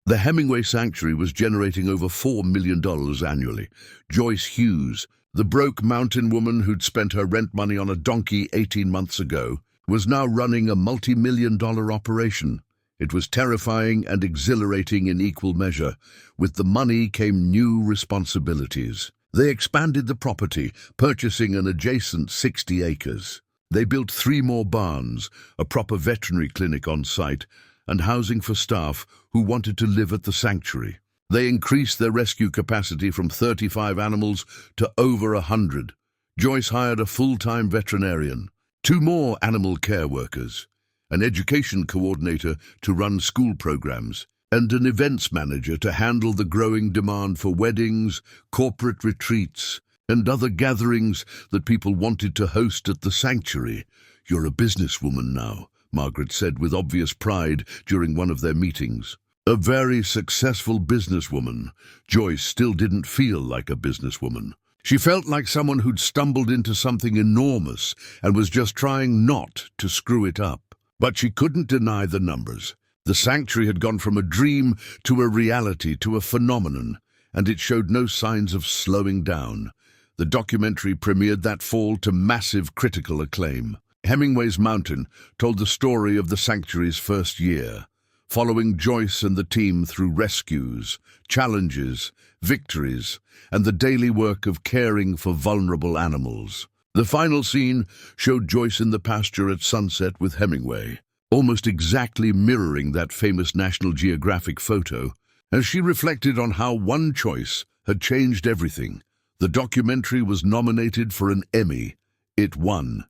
the Hemingway Sanctuary was generating over $4 million annually. Joyce Hughes, the broke mountain woman who'd spent her rent money on a donkey 18 months ago, was now running a multi-million-dollar operation. It was terrifying and exhilarating in equal measure. With the money came new responsibilities. They expanded the property, purchasing an adjacent 60 acres. They built 3 more barns, a proper veterinary clinic on site, and housing for staff who wanted to live at the sanctuary. They increased their rescue capacity from 35 animals to over 100. Joyce hired a full-time veterinarian, 2 more animal care workers, an education coordinator to run school programs, and an events manager to handle the growing demand for weddings, corporate retreats, and other gatherings that people wanted to host at the sanctuary. "You're a businesswoman now," Margaret said with obvious pride during one of their meetings. A very successful businesswoman. Joyce still didn't feel like a businesswoman. She felt like someone who'd stumbled into something enormous and was just trying not to screw it up. But she couldn't deny the numbers. The sanctuary had gone from a dream to a reality, to a phenomenon, and it showed no signs of slowing down. The documentary premiered that fall to massive critical acclaim. Hemingway's Mountain told the story of the sanctuary's first year, following Joyce and the team through rescues, challenges, victories, and the daily work of caring for vulnerable animals. The final scene showed Joyce in the pasture at sunset with Hemingway, almost exactly mirroring that famous National Geographic photo, as she reflected on how one choice had changed everything. The documentary was nominated for an Emmy. It won.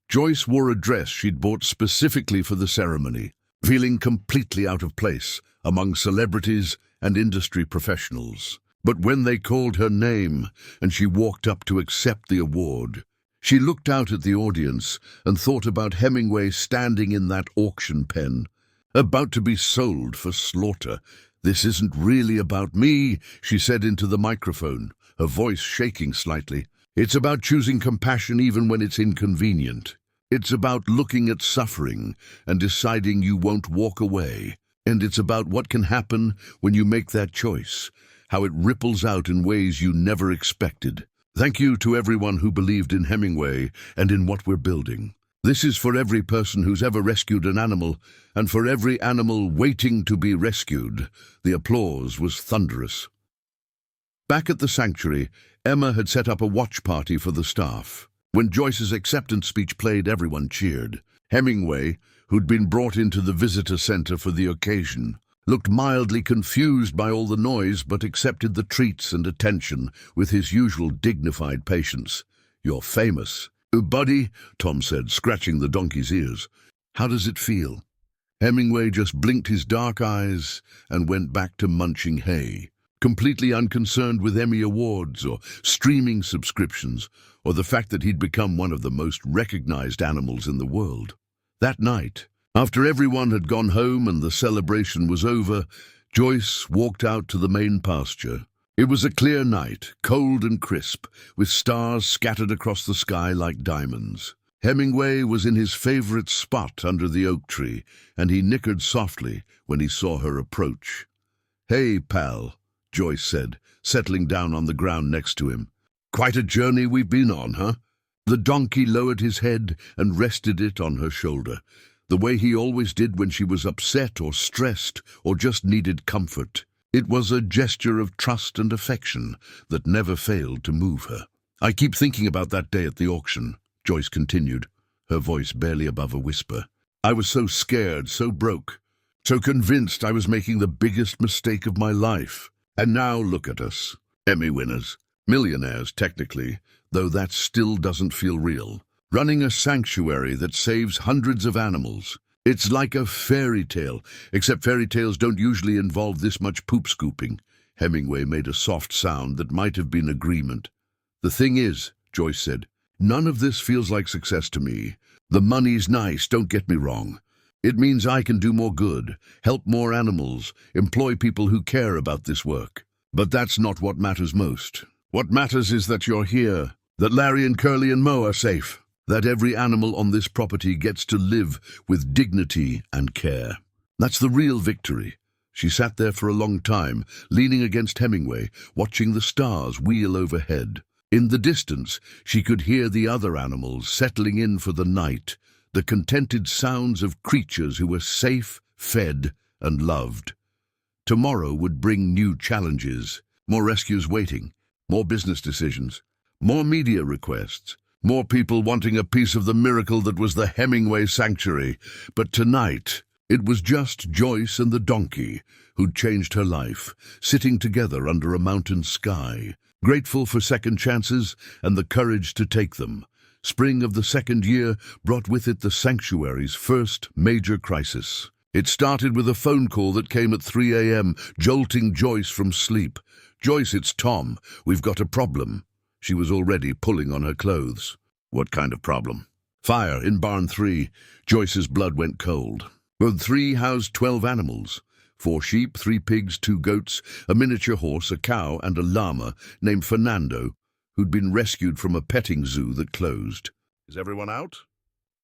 Joyce wore a dress she'd bought specifically for the ceremony, feeling completely out of place among celebrities and industry professionals. But when they called her name and she walked up to accept the award, she looked out at the audience and thought about Hemingway standing in that auction pen, about to be sold for slaughter. "This isn't really about me," she said into the microphone, her voice shaking slightly. "It's about choosing compassion even when it's inconvenient. It's about looking at suffering and deciding you won't walk away. And it's about what can happen when you make that choice, how it ripples out in ways you never expected. Thank you to everyone who believed in Hemingway and in what we're building. This is for every person who's ever rescued an animal, and for every animal waiting to be rescued." The applause was thunderous. Back at the sanctuary, Emma had set up a watch party for the staff. When Joyce's acceptance speech played, everyone cheered. Hemingway, who'd been brought into the visitor center for the occasion, looked mildly confused by all the noise but accepted the treats and attention with his usual dignified patience. "You're famous." "Buddy," Tom said, scratching the donkey's ears. "How does it feel?" Hemingway just blinked his dark eyes and went back to munching hay, completely unconcerned with Emmy awards or streaming subscriptions or the fact that he'd become one of the most recognized animals in the world. That night, after everyone had gone home and the celebration was over, Joyce walked out to the main pasture. It was a clear night, cold and crisp, with stars scattered across the sky like diamonds. Hemingway was in his favorite spot under the oak tree, and he nickered softly when he saw her approach. "Hey, pal," Joyce said, settling down on the ground next to him. "Quite a journey we've been on, huh?" The donkey lowered his head and rested it on her shoulder, the way he always did when she was upset or stressed or just needed comfort. It was a gesture of trust and affection that never failed to move her. "I keep thinking about that day at the auction," Joyce continued, her voice barely above a whisper. "I was so scared, so broke, so convinced I was making the biggest mistake of my life. And now look at us, Emmy winners. Millionaires, technically, though that still doesn't feel real. Running a sanctuary that saves hundreds of animals. It's like a fairy tale, except fairy tales don't usually involve this much poop scooping. Hemingway made a soft sound that might have been agreement. The thing is, Joyce said, none of this feels like success to me. The money's nice, don't get me wrong. It means I can do more good, help more animals, employ people who care about this work. But that's not what matters most. What matters is that you're here, that Larry and Curly and Mo are safe, that every animal on this property gets to live with dignity and care. That's the real victory. She sat there for a long time, leaning against Hemingway, watching the stars wheel overhead. In the distance, she could hear the other animals settling in for the night, the contented sounds of creatures who were safe, fed, and loved. Tomorrow would bring new challenges, more rescues waiting, more business decisions, more media requests, more people wanting a piece of the miracle that was the Hemingway sanctuary. But tonight, it was just Joyce and the donkey who'd changed her life, sitting together under a mountain sky, grateful for second chances and the courage to take them. Spring of the second year brought with it the sanctuary's first major crisis. It started with a phone call that came at 3 a.m., jolting Joyce from sleep. "Joyce, it's Tom. We've got a problem." She was already pulling on her clothes. "What kind of problem?" "Fire in barn 3. Joyce's blood went cold. Barn 3 housed 12 animals. 4 sheep, 3 pigs, 2 goats, a miniature horse, a cow, and a llama named Fernando, who'd been rescued from a petting zoo that closed. "Is everyone out?"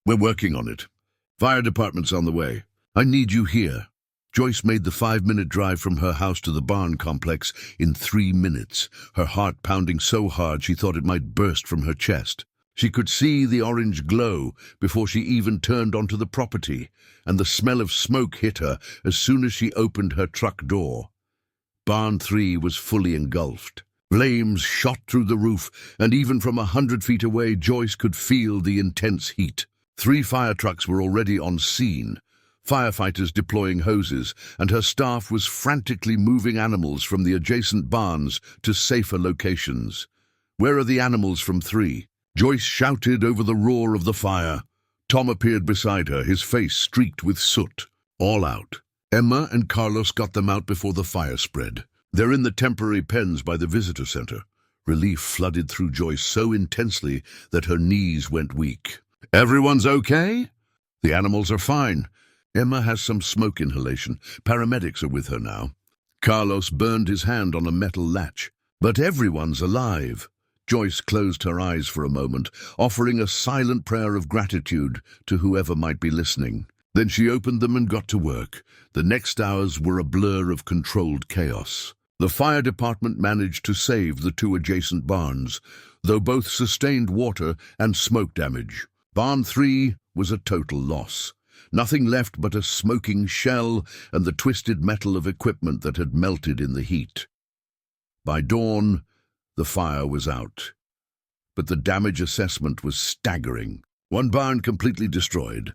"We're working on it. Fire department's on the way. I need you here." Joyce made the 5-minute drive from her house to the barn complex in 3 minutes, her heart pounding so hard she thought it might burst from her chest. She could see the orange glow before she even turned onto the property, and the smell of smoke hit her as soon as she opened her truck door. Barn 3 was fully engulfed. Flames shot through the roof, and even from 100 feet away, Joyce could feel the intense heat. 3 fire trucks were already on scene, firefighters deploying hoses, and her staff was frantically moving animals from the adjacent barns to safer locations. "Where are the animals from 3? Joyce shouted over the roar of the fire. Tom appeared beside her, his face streaked with soot. "All out. Emma and Carlos got them out before the fire spread. They're in the temporary pens by the visitor center." Relief flooded through Joyce so intensely that her knees went weak. "Everyone's okay?" "The animals are fine. Emma has some smoke inhalation. Paramedics are with her now." Carlos burned his hand on a metal latch. "But everyone's alive." Joyce closed her eyes for a moment, offering a silent prayer of gratitude to whoever might be listening. Then she opened them and got to work. The next hours were a blur of controlled chaos. The fire department managed to save the 2 adjacent barns, though both sustained water and smoke damage. Barn 3 was a total loss. Nothing left but a smoking shell and the twisted metal of equipment that had melted in the heat. By dawn, the fire was out. But the damage assessment was staggering. 1 barn completely destroyed.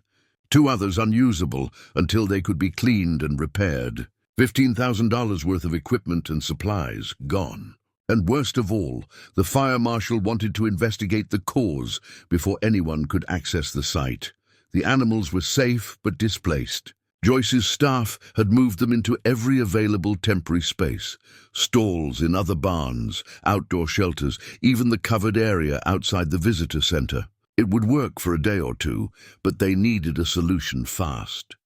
2 others unusable until they could be cleaned and repaired. $15,000 worth of equipment and supplies gone. And worst of all, the fire marshal wanted to investigate the cause before anyone could access the site. The animals were safe but displaced. Joyce's staff had moved them into every available temporary space. Stalls in other barns, outdoor shelters, even the covered area outside the visitor center. It would work for a day or 2, but they needed a solution fast.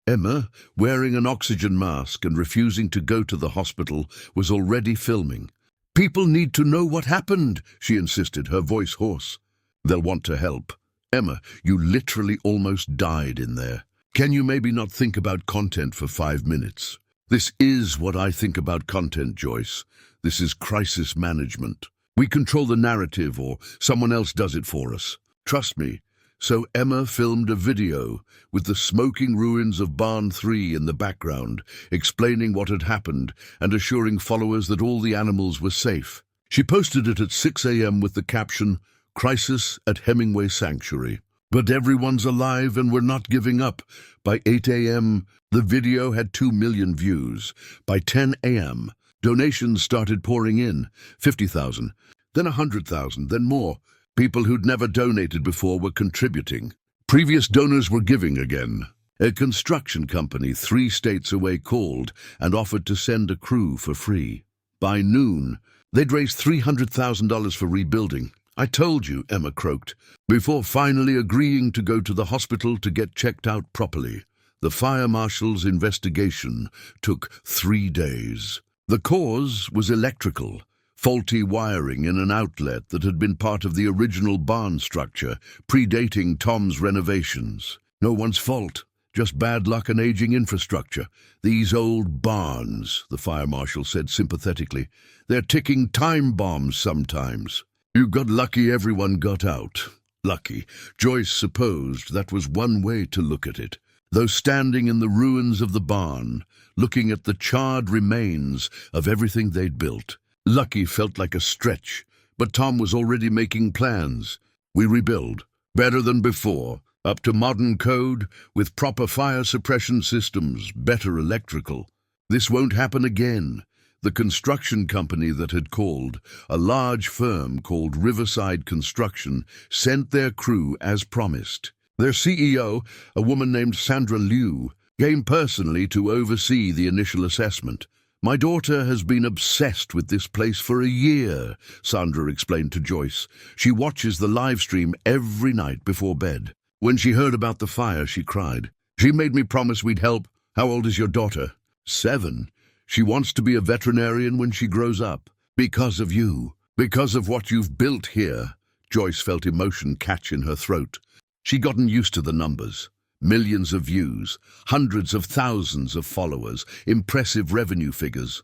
Emma, wearing an oxygen mask and refusing to go to the hospital, was already filming. "People need to know what happened," she insisted, her voice hoarse. "They'll want to help." "Emma, you literally almost died in there. Can you maybe not think about content for 5 minutes?" "This is what I think about content, Joyce. This is crisis management. We control the narrative or someone else does it for us. Trust me." So Emma filmed a video with the smoking ruins of Barn 3 in the background, explaining what had happened and assuring followers that all the animals were safe. She posted it at 6 a.m. with the caption, "Crisis at Hemingway Sanctuary. But everyone's alive and we're not giving up." By 8 a.m., the video had 2 million views. By 10 a.m., Donations started pouring in, 50,000, then 100,000, then more. People who'd never donated before were contributing. Previous donors were giving again. A construction company 3 states away called and offered to send a crew for free. By noon, they'd raised $300,000 for rebuilding. "I told you," Emma croaked, before finally agreeing to go to the hospital to get checked out properly. The fire marshal's investigation took 3 days. The cause was electrical, faulty wiring in an outlet that had been part of the original barn structure, predating Tom's renovations. No one's fault, just bad luck and aging infrastructure. "These old barns," the fire marshal said sympathetically, "they're ticking time bombs sometimes." "You got lucky everyone got out." Lucky. Joyce supposed that was one way to look at it. Though standing in the ruins of the barn, looking at the charred remains of everything they'd built, lucky felt like a stretch, but Tom was already making plans. "We rebuild, better than before, up to modern code, with proper fire suppression systems, better electrical. This won't happen again." The construction company that had called, a large firm called Riverside Construction, sent their crew as promised. Their CEO, a woman named Sandra Liu, came personally to oversee the initial assessment. "My daughter has been obsessed with this place for a year," Sandra explained to Joyce. "She watches the live stream every night before bed. When she heard about the fire, she cried. She made me promise we'd help." "How old is your daughter?" 7. "She wants to be a veterinarian when she grows up. Because of you. Because of what you've built here." Joyce felt emotion catch in her throat. She'd gotten used to the numbers. Millions of views, hundreds of thousands of followers, impressive revenue figures.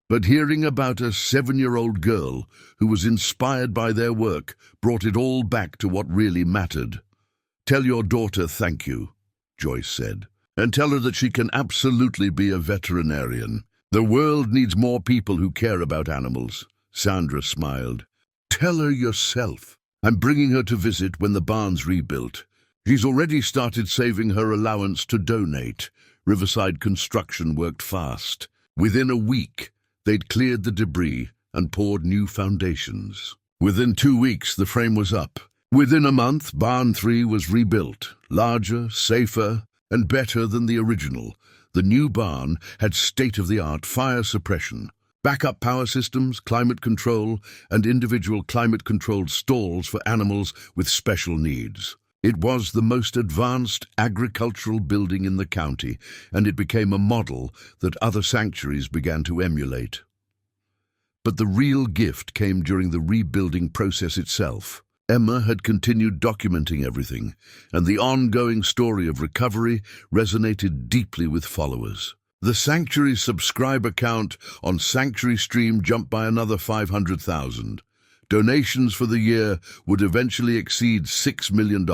But hearing about a 7-year-old girl who was inspired by their work brought it all back to what really mattered. "Tell your daughter thank you," Joyce said, "and tell her that she can absolutely be a veterinarian. The world needs more people who care about animals." Sandra smiled. "Tell her yourself. I'm bringing her to visit when the barn's rebuilt. She's already started saving her allowance to donate." Riverside Construction worked fast. Within a week, they'd cleared the debris and poured new foundations. Within 2 weeks, the frame was up. Within a month, Barn 3 was rebuilt, larger, safer, and better than the original. The new barn had state-of-the-art fire suppression, backup power systems, climate control, and individual climate-controlled stalls for animals with special needs. It was the most advanced agricultural building in the county, and it became a model that other sanctuaries began to emulate. But the real gift came during the rebuilding process itself. Emma had continued documenting everything, and the ongoing story of recovery resonated deeply with followers. The Sanctuary's subscriber count on Sanctuary Stream jumped by another 500,000. Donations for the year would eventually exceed $6 million,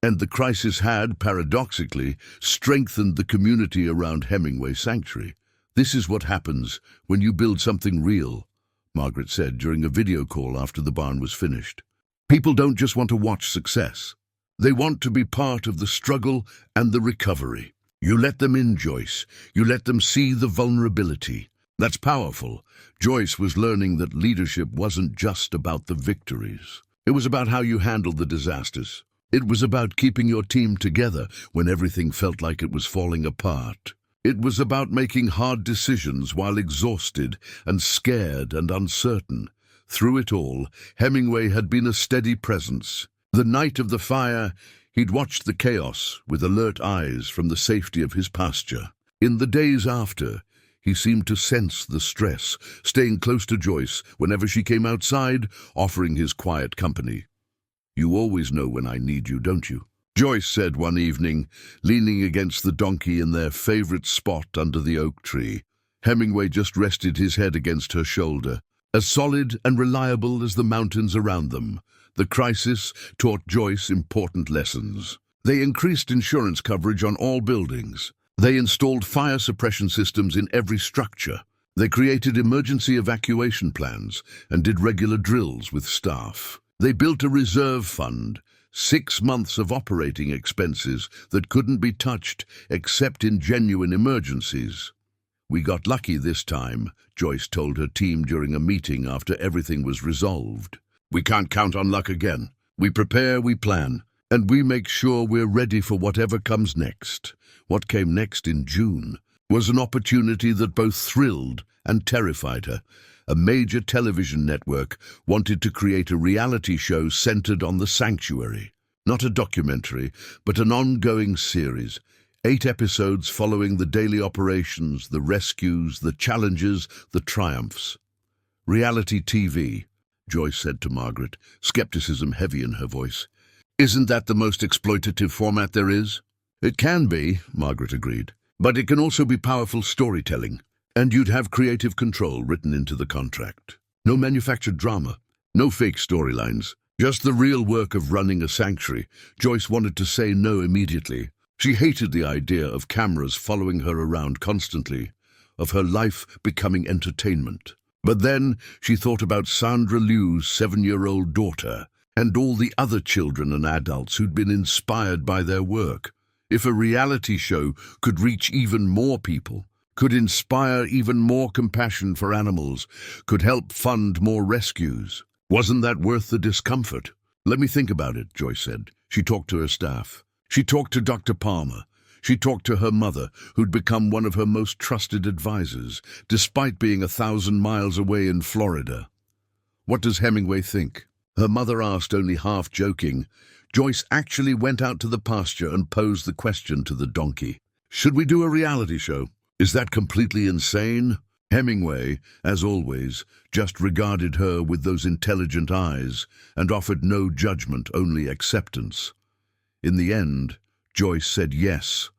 and the crisis had, paradoxically, strengthened the community around Hemingway Sanctuary. "This is what happens when you build something real," Margaret said during a video call after the barn was finished. "People don't just want to watch success. They want to be part of the struggle and the recovery. You let them in, Joyce. You let them see the vulnerability. That's powerful." Joyce was learning that leadership wasn't just about the victories. It was about how you handled the disasters. It was about keeping your team together when everything felt like it was falling apart. It was about making hard decisions while exhausted and scared and uncertain. Through it all, Hemingway had been a steady presence. The night of the fire, he'd watched the chaos with alert eyes from the safety of his pasture. In the days after, he seemed to sense the stress, staying close to Joyce whenever she came outside, offering his quiet company. "You always know when I need you, don't you?" Joyce said one evening, leaning against the donkey in their favorite spot under the oak tree. Hemingway just rested his head against her shoulder. As solid and reliable as the mountains around them, the crisis taught Joyce important lessons. They increased insurance coverage on all buildings. They installed fire suppression systems in every structure. They created emergency evacuation plans and did regular drills with staff. They built a reserve fund, 6 months of operating expenses that couldn't be touched except in genuine emergencies. "We got lucky this time," Joyce told her team during a meeting after everything was resolved. "We can't count on luck again. We prepare, we plan, and we make sure we're ready for whatever comes next." What came next in June was an opportunity that both thrilled and terrified her. A major television network wanted to create a reality show centered on the sanctuary. Not a documentary, but an ongoing series. 8 episodes following the daily operations, the rescues, the challenges, the triumphs. "Reality TV," Joyce said to Margaret, skepticism heavy in her voice. "Isn't that the most exploitative format there is?" "It can be," Margaret agreed, "but it can also be powerful storytelling. And you'd have creative control written into the contract. No manufactured drama, no fake storylines, just the real work of running a sanctuary." Joyce wanted to say no immediately. She hated the idea of cameras following her around constantly, of her life becoming entertainment. But then she thought about Sandra Liu's 7-year-old daughter and all the other children and adults who'd been inspired by their work. If a reality show could reach even more people, could inspire even more compassion for animals, could help fund more rescues, wasn't that worth the discomfort? "Let me think about it," Joyce said. She talked to her staff. She talked to Dr. Palmer. She talked to her mother, who'd become one of her most trusted advisors, despite being 1,000 miles away in Florida. "What does Hemingway think?" her mother asked, only half joking. Joyce actually went out to the pasture and posed the question to the donkey. "Should we do a reality show? Is that completely insane?" Hemingway, as always, just regarded her with those intelligent eyes and offered no judgment, only acceptance. In the end, Joyce said yes,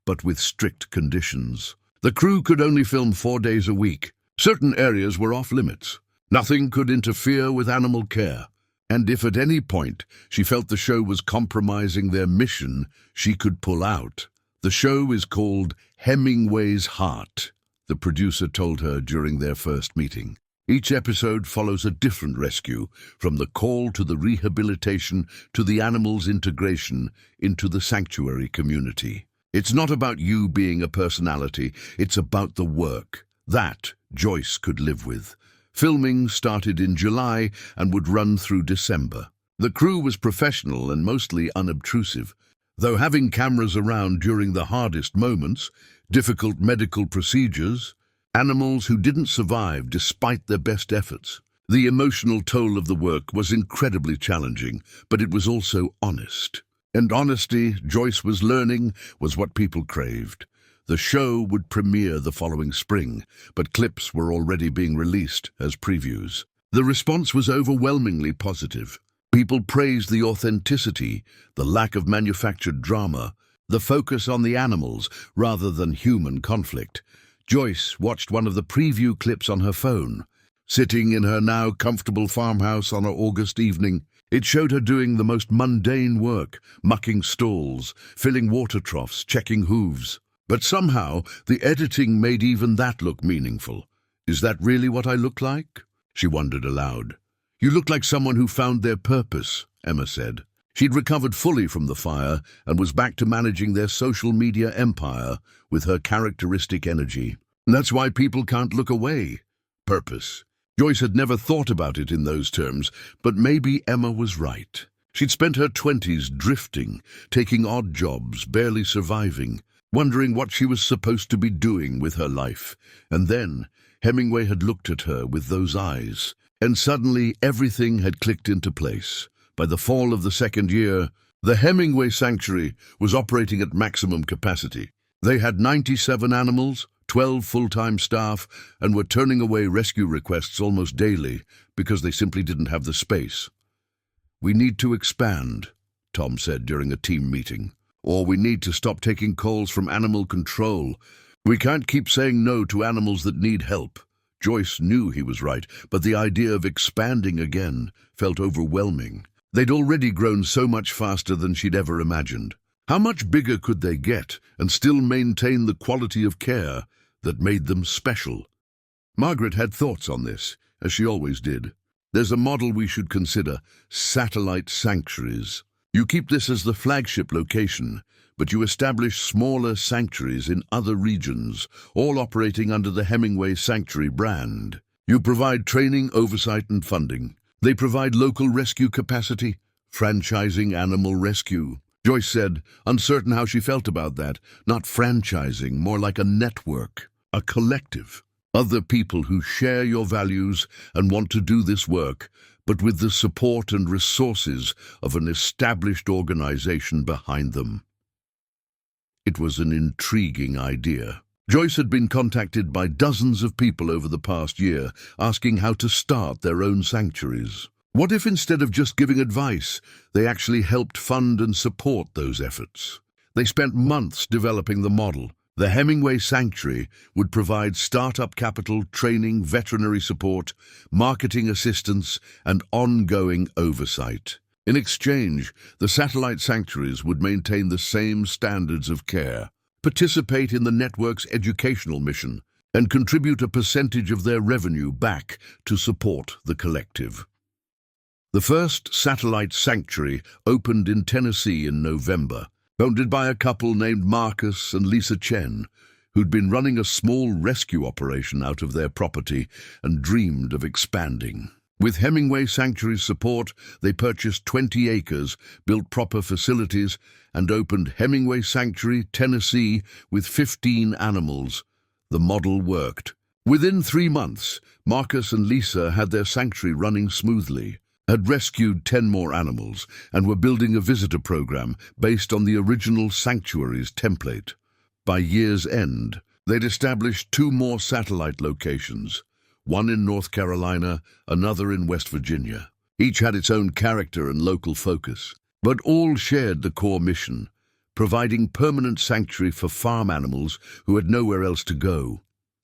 but with strict conditions. The crew could only film 4 days a week. Certain areas were off limits. Nothing could interfere with animal care. And if at any point she felt the show was compromising their mission, she could pull out. "The show is called Hemingway's Heart," the producer told her during their first meeting. "Each episode follows a different rescue, from the call to the rehabilitation to the animal's integration into the sanctuary community. It's not about you being a personality, it's about the work. That Joyce could live with." Filming started in July and would run through December. The crew was professional and mostly unobtrusive, though having cameras around during the hardest moments, difficult medical procedures, animals who didn't survive despite their best efforts. The emotional toll of the work was incredibly challenging, but it was also honest. And honesty, Joyce was learning, was what people craved. The show would premiere the following spring, but clips were already being released as previews. The response was overwhelmingly positive. People praised the authenticity, the lack of manufactured drama, the focus on the animals rather than human conflict. Joyce watched one of the preview clips on her phone. Sitting in her now comfortable farmhouse on an August evening, it showed her doing the most mundane work, mucking stalls, filling water troughs, checking hooves. But somehow, the editing made even that look meaningful. "Is that really what I look like?" she wondered aloud. "You look like someone who found their purpose," Emma said. She'd recovered fully from the fire and was back to managing their social media empire with her characteristic energy. "That's why people can't look away." Purpose. Joyce had never thought about it in those terms, but maybe Emma was right. She'd spent her 20s drifting, taking odd jobs, barely surviving, wondering what she was supposed to be doing with her life. And then Hemingway had looked at her with those eyes, and suddenly everything had clicked into place. By the fall of the second year, the Hemingway Sanctuary was operating at maximum capacity. They had 97 animals, 12 full-time staff, and were turning away rescue requests almost daily because they simply didn't have the space. "We need to expand," Tom said during a team meeting. "Or we need to stop taking calls from animal control. We can't keep saying no to animals that need help." Joyce knew he was right, but the idea of expanding again felt overwhelming. They'd already grown so much faster than she'd ever imagined. How much bigger could they get and still maintain the quality of care that made them special? Margaret had thoughts on this, as she always did. "There's a model we should consider: satellite sanctuaries. You keep this as the flagship location, but you establish smaller sanctuaries in other regions, all operating under the Hemingway Sanctuary brand. You provide training, oversight, and funding. They provide local rescue capacity, franchising animal rescue. Joyce said, uncertain how she felt about that. Not franchising, more like a network, a collective. Other people who share your values and want to do this work, but with the support and resources of an established organization behind them. It was an intriguing idea. Joyce had been contacted by dozens of people over the past year, asking how to start their own sanctuaries. What if instead of just giving advice, they actually helped fund and support those efforts? They spent months developing the model. The Hemingway Sanctuary would provide startup capital, training, veterinary support, marketing assistance, and ongoing oversight. In exchange, the satellite sanctuaries would maintain the same standards of care, participate in the network's educational mission, and contribute a percentage of their revenue back to support the collective. The first satellite sanctuary opened in Tennessee in November, founded by a couple named Marcus and Lisa Chen, who'd been running a small rescue operation out of their property and dreamed of expanding. With Hemingway Sanctuary's support, they purchased 20 acres, built proper facilities, and opened Hemingway Sanctuary, Tennessee, with 15 animals. The model worked. Within 3 months, Marcus and Lisa had their sanctuary running smoothly, had rescued 10 more animals, and were building a visitor program based on the original sanctuary's template. By year's end, they'd established 2 more satellite locations, one in North Carolina, another in West Virginia. Each had its own character and local focus, but all shared the core mission, providing permanent sanctuary for farm animals who had nowhere else to go.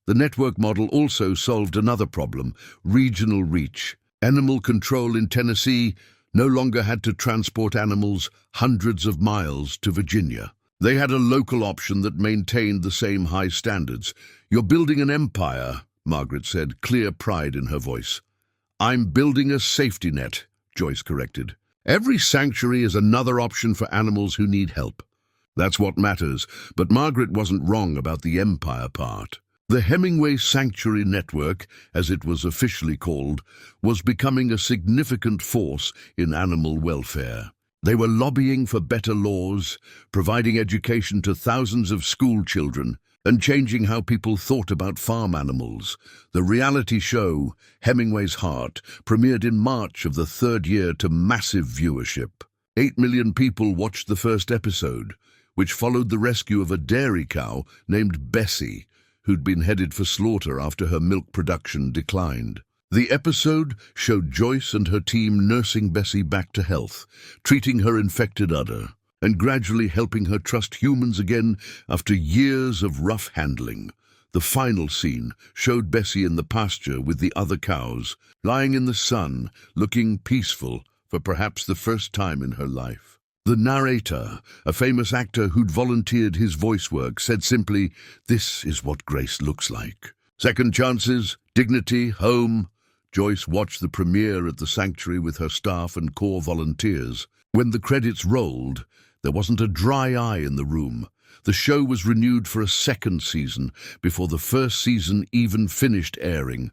The network model also solved another problem: regional reach. Animal control in Tennessee no longer had to transport animals hundreds of miles to Virginia. They had a local option that maintained the same high standards. "You're building an empire," Margaret said, clear pride in her voice. "I'm building a safety net," Joyce corrected. "Every sanctuary is another option for animals who need help. That's what matters." But Margaret wasn't wrong about the empire part. The Hemingway Sanctuary Network, as it was officially called, was becoming a significant force in animal welfare. They were lobbying for better laws, providing education to thousands of school children, and changing how people thought about farm animals. The reality show, Hemingway's Heart, premiered in March of the 3rd year to massive viewership. 8 million people watched the first episode, which followed the rescue of a dairy cow named Bessie, who'd been headed for slaughter after her milk production declined. The episode showed Joyce and her team nursing Bessie back to health, treating her infected udder, and gradually helping her trust humans again after years of rough handling. The final scene showed Bessie in the pasture with the other cows, lying in the sun, looking peaceful for perhaps the first time in her life. The narrator, a famous actor who'd volunteered his voice work, said simply, "This is what grace looks like. Second chances, dignity, home." Joyce watched the premiere at the sanctuary with her staff and core volunteers. When the credits rolled, there wasn't a dry eye in the room. The show was renewed for a 2nd season before the 1st season even finished airing.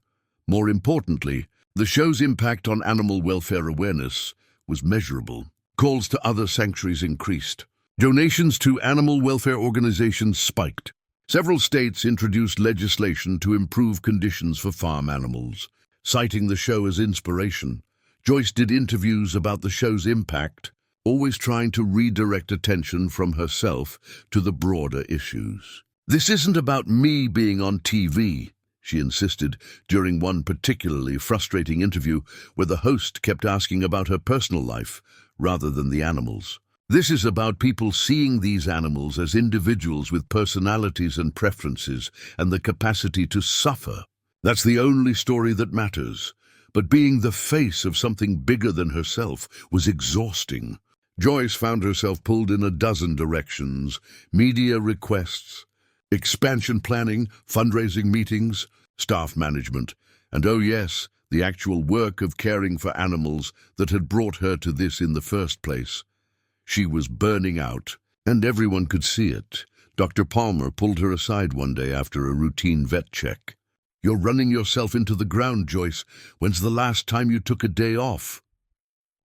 More importantly, the show's impact on animal welfare awareness was measurable. Calls to other sanctuaries increased. Donations to animal welfare organizations spiked. Several states introduced legislation to improve conditions for farm animals. Citing the show as inspiration, Joyce did interviews about the show's impact, always trying to redirect attention from herself to the broader issues. "This isn't about me being on TV," she insisted during one particularly frustrating interview where the host kept asking about her personal life rather than the animals. "This is about people seeing these animals as individuals with personalities and preferences and the capacity to suffer. That's the only story that matters." But being the face of something bigger than herself was exhausting. Joyce found herself pulled in a dozen directions: media requests, expansion planning, fundraising meetings, staff management, and oh yes, the actual work of caring for animals that had brought her to this in the first place. She was burning out. And everyone could see it. Dr. Palmer pulled her aside one day after a routine vet check. "You're running yourself into the ground, Joyce. When's the last time you took a day off?"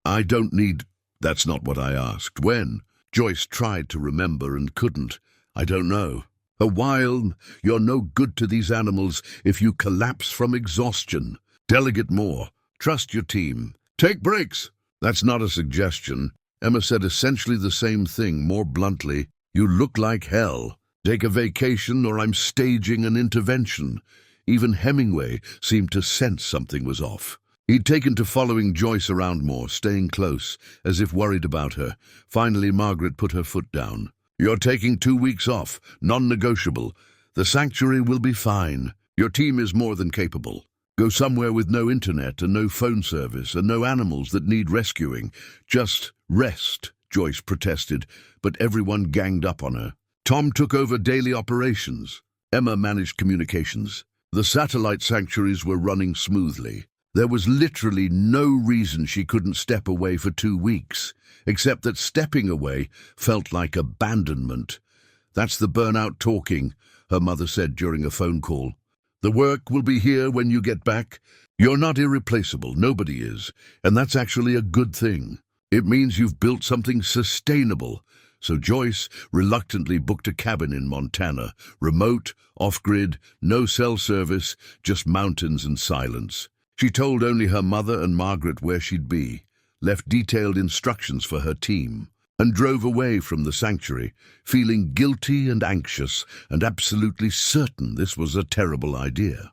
"I don't need—" "That's not what I asked. When?" Joyce tried to remember and couldn't. "I don't know." "A while. You're no good to these animals if you collapse from exhaustion. Delegate more. Trust your team. Take breaks." "That's not a suggestion." Emma said essentially the same thing, more bluntly. "You look like hell. Take a vacation or I'm staging an intervention." Even Hemingway seemed to sense something was off. He'd taken to following Joyce around more, staying close, as if worried about her. Finally, Margaret put her foot down. "You're taking 2 weeks off, non-negotiable. The sanctuary will be fine. Your team is more than capable. Go somewhere with no internet and no phone service and no animals that need rescuing. Just rest," Joyce protested, but everyone ganged up on her. Tom took over daily operations. Emma managed communications. The satellite sanctuaries were running smoothly. There was literally no reason she couldn't step away for 2 weeks, except that stepping away felt like abandonment. "That's the burnout talking," her mother said during a phone call. "The work will be here when you get back. You're not irreplaceable, nobody is, and that's actually a good thing. It means you've built something sustainable." So Joyce reluctantly booked a cabin in Montana, remote, off-grid, no cell service, just mountains and silence. She told only her mother and Margaret where she'd be, left detailed instructions for her team, and drove away from the sanctuary, feeling guilty and anxious and absolutely certain this was a terrible idea.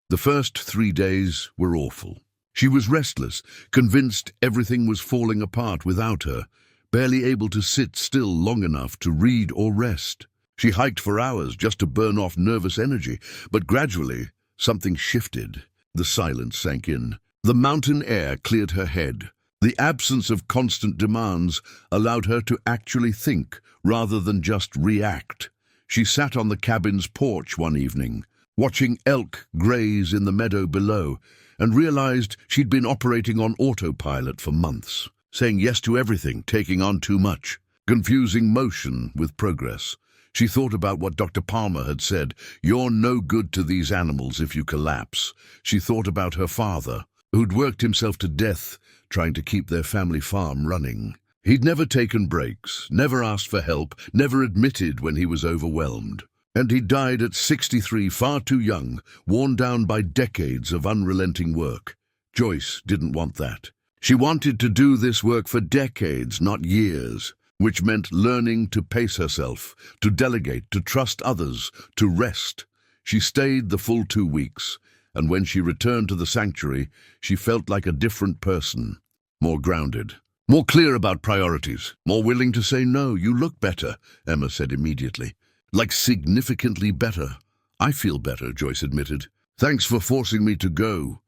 The first 3 days were awful. She was restless, convinced everything was falling apart without her, barely able to sit still long enough to read or rest. She hiked for hours just to burn off nervous energy, but gradually something shifted. The silence sank in. The mountain air cleared her head. The absence of constant demands allowed her to actually think rather than just react. She sat on the cabin's porch one evening, watching elk graze in the meadow below, and realized she'd been operating on autopilot for months, saying yes to everything, taking on too much, confusing motion with progress. She thought about what Dr. Palmer had said, "You're no good to these animals if you collapse." She thought about her father, who'd worked himself to death trying to keep their family farm running. He'd never taken breaks, never asked for help, never admitted when he was overwhelmed. And he died at 63, far too young, worn down by decades of unrelenting work. Joyce didn't want that. She wanted to do this work for decades, not years, which meant learning to pace herself, to delegate, to trust others, to rest. She stayed the full 2 weeks, and when she returned to the sanctuary, she felt like a different person, more grounded, more clear about priorities, more willing to say no. "You look better," Emma said immediately. "Like significantly better." "I feel better," Joyce admitted. "Thanks for forcing me to go."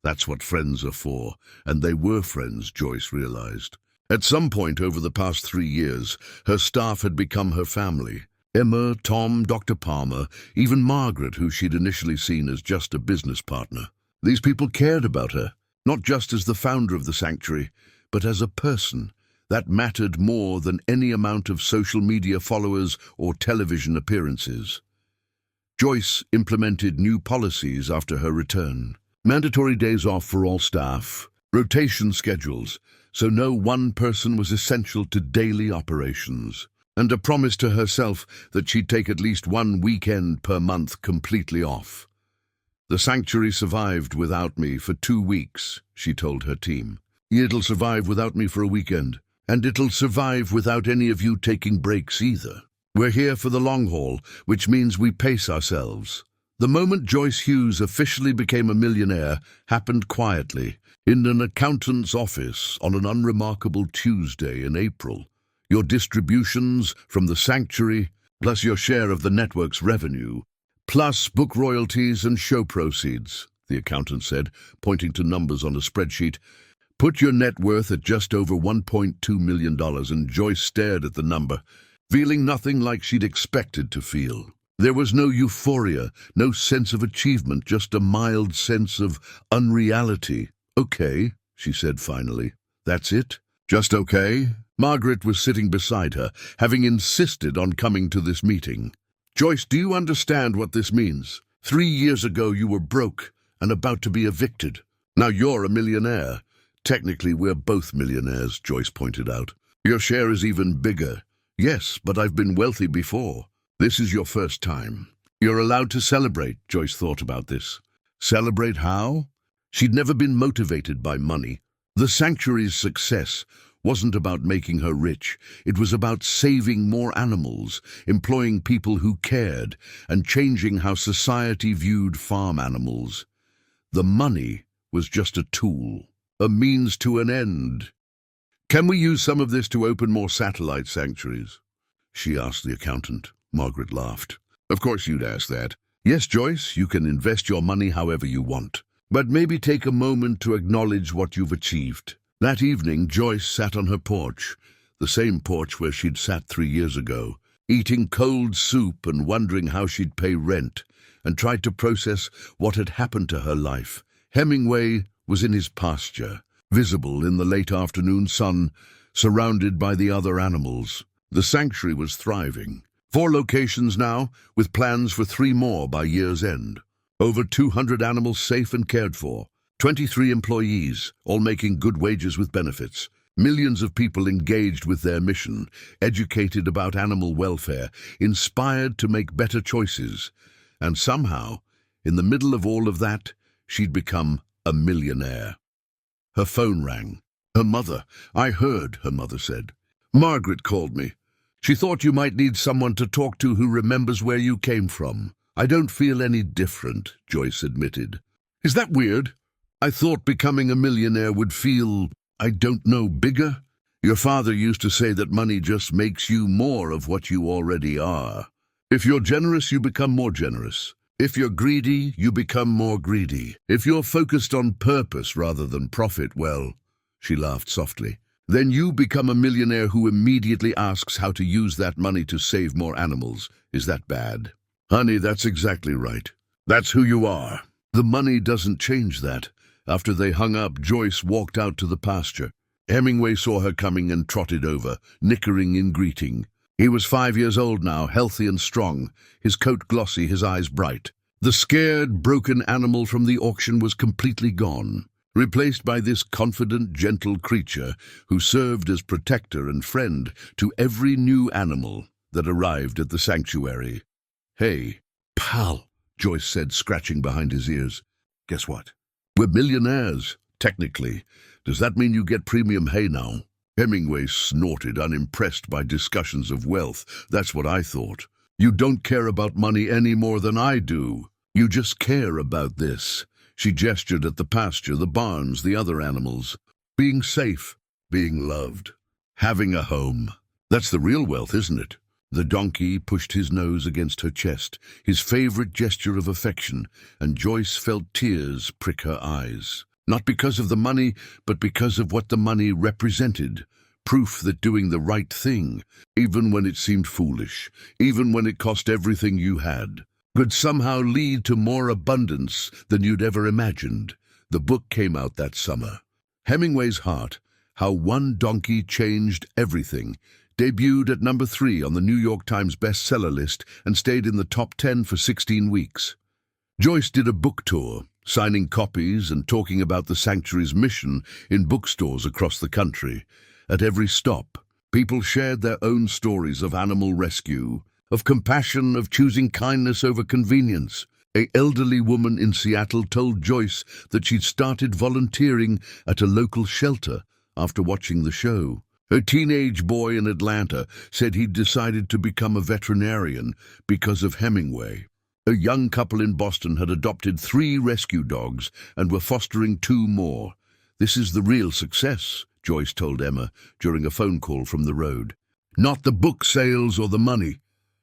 That's what friends are for, and they were friends, Joyce realized. At some point over the past 3 years, her staff had become her family. Emma, Tom, Dr. Palmer, even Margaret, who she'd initially seen as just a business partner. These people cared about her, not just as the founder of the sanctuary, but as a person. That mattered more than any amount of social media followers or television appearances. Joyce implemented new policies after her return. Mandatory days off for all staff, rotation schedules, so no one person was essential to daily operations, and a promise to herself that she'd take at least 1 weekend per month completely off. "The sanctuary survived without me for 2 weeks, she told her team. "It'll survive without me for a weekend, and it'll survive without any of you taking breaks either. We're here for the long haul, which means we pace ourselves." The moment Joyce Hughes officially became a millionaire happened quietly, in an accountant's office on an unremarkable Tuesday in April. "Your distributions from the sanctuary, plus your share of the network's revenue, plus book royalties and show proceeds," the accountant said, pointing to numbers on a spreadsheet, "put your net worth at just over $1.2 million, and Joyce stared at the number, feeling nothing like she'd expected to feel. There was no euphoria, no sense of achievement, just a mild sense of unreality. "Okay," she said finally. "That's it? Just okay?" Margaret was sitting beside her, having insisted on coming to this meeting. "Joyce, do you understand what this means? 3 years ago you were broke and about to be evicted. Now you're a millionaire. Technically, we're both millionaires," Joyce pointed out. "Your share is even bigger." "Yes, but I've been wealthy before. This is your first time. You're allowed to celebrate," Joyce thought about this. Celebrate how? She'd never been motivated by money. The sanctuary's success wasn't about making her rich. It was about saving more animals, employing people who cared, and changing how society viewed farm animals. The money was just a tool, a means to an end. "Can we use some of this to open more satellite sanctuaries?" she asked the accountant. Margaret laughed. "Of course you'd ask that. Yes, Joyce, you can invest your money however you want. But maybe take a moment to acknowledge what you've achieved." That evening, Joyce sat on her porch, the same porch where she'd sat 3 years ago, eating cold soup and wondering how she'd pay rent, and tried to process what had happened to her life. Hemingway was in his pasture, visible in the late afternoon sun, surrounded by the other animals. The sanctuary was thriving. 4 locations now, with plans for 3 more by year's end. Over 200 animals safe and cared for. 23 employees, all making good wages with benefits. Millions of people engaged with their mission, educated about animal welfare, inspired to make better choices. And somehow, in the middle of all of that, she'd become a millionaire. Her phone rang. Her mother. "I heard," her mother said. "Margaret called me. She thought you might need someone to talk to who remembers where you came from." "I don't feel any different," Joyce admitted. "Is that weird? I thought becoming a millionaire would feel, I don't know, bigger. Your father used to say that money just makes you more of what you already are. If you're generous, you become more generous. If you're greedy, you become more greedy. If you're focused on purpose rather than profit, well," she laughed softly, "then you become a millionaire who immediately asks how to use that money to save more animals. Is that bad?" "Honey, that's exactly right. That's who you are." The money doesn't change that. After they hung up, Joyce walked out to the pasture. Hemingway saw her coming and trotted over, nickering in greeting. He was 5 years old now, healthy and strong, his coat glossy, his eyes bright. The scared, broken animal from the auction was completely gone, replaced by this confident, gentle creature who served as protector and friend to every new animal that arrived at the sanctuary. "Hey, pal," Joyce said, scratching behind his ears. "Guess what? We're millionaires, technically. Does that mean you get premium hay now?" Hemingway snorted, unimpressed by discussions of wealth. "That's what I thought. You don't care about money any more than I do. You just care about this." She gestured at the pasture, the barns, the other animals. "Being safe, being loved, having a home. That's the real wealth, isn't it?" The donkey pushed his nose against her chest, his favorite gesture of affection, and Joyce felt tears prick her eyes. Not because of the money, but because of what the money represented. Proof that doing the right thing, even when it seemed foolish, even when it cost everything you had, could somehow lead to more abundance than you'd ever imagined. The book came out that summer. Hemingway's Heart, How One Donkey Changed Everything, debuted at number 3 on the New York Times bestseller list and stayed in the top 10 for 16 weeks. Joyce did a book tour, signing copies and talking about the sanctuary's mission in bookstores across the country. At every stop, people shared their own stories of animal rescue, of compassion, of choosing kindness over convenience. An elderly woman in Seattle told Joyce that she'd started volunteering at a local shelter after watching the show. A teenage boy in Atlanta said he'd decided to become a veterinarian because of Hemingway. A young couple in Boston had adopted 3 rescue dogs and were fostering 2 more. "This is the real success," Joyce told Emma during a phone call from the road. "Not the book sales or the money.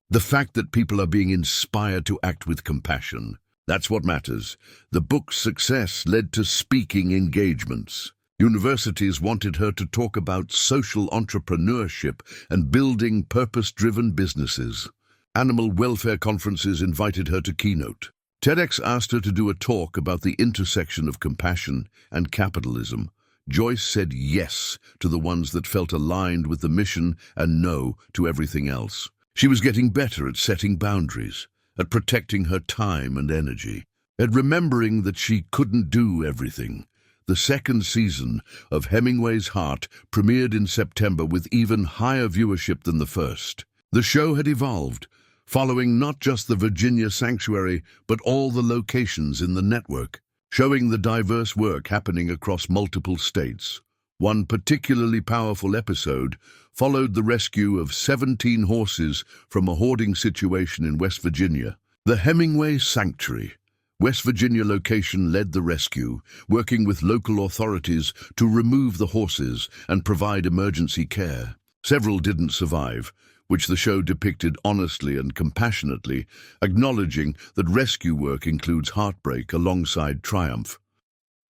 The fact that people are being inspired to act with compassion. That's what matters." The book's success led to speaking engagements. Universities wanted her to talk about social entrepreneurship and building purpose-driven businesses. Animal welfare conferences invited her to keynote. TEDx asked her to do a talk about the intersection of compassion and capitalism. Joyce said yes to the ones that felt aligned with the mission and no to everything else. She was getting better at setting boundaries, at protecting her time and energy, at remembering that she couldn't do everything. The second season of Hemingway's Heart premiered in September with even higher viewership than the first. The show had evolved, following not just the Virginia sanctuary, but all the locations in the network, showing the diverse work happening across multiple states. One particularly powerful episode followed the rescue of 17 horses from a hoarding situation in West Virginia. The Hemingway Sanctuary, West Virginia location led the rescue, working with local authorities to remove the horses and provide emergency care. Several didn't survive, which the show depicted honestly and compassionately, acknowledging that rescue work includes heartbreak alongside triumph.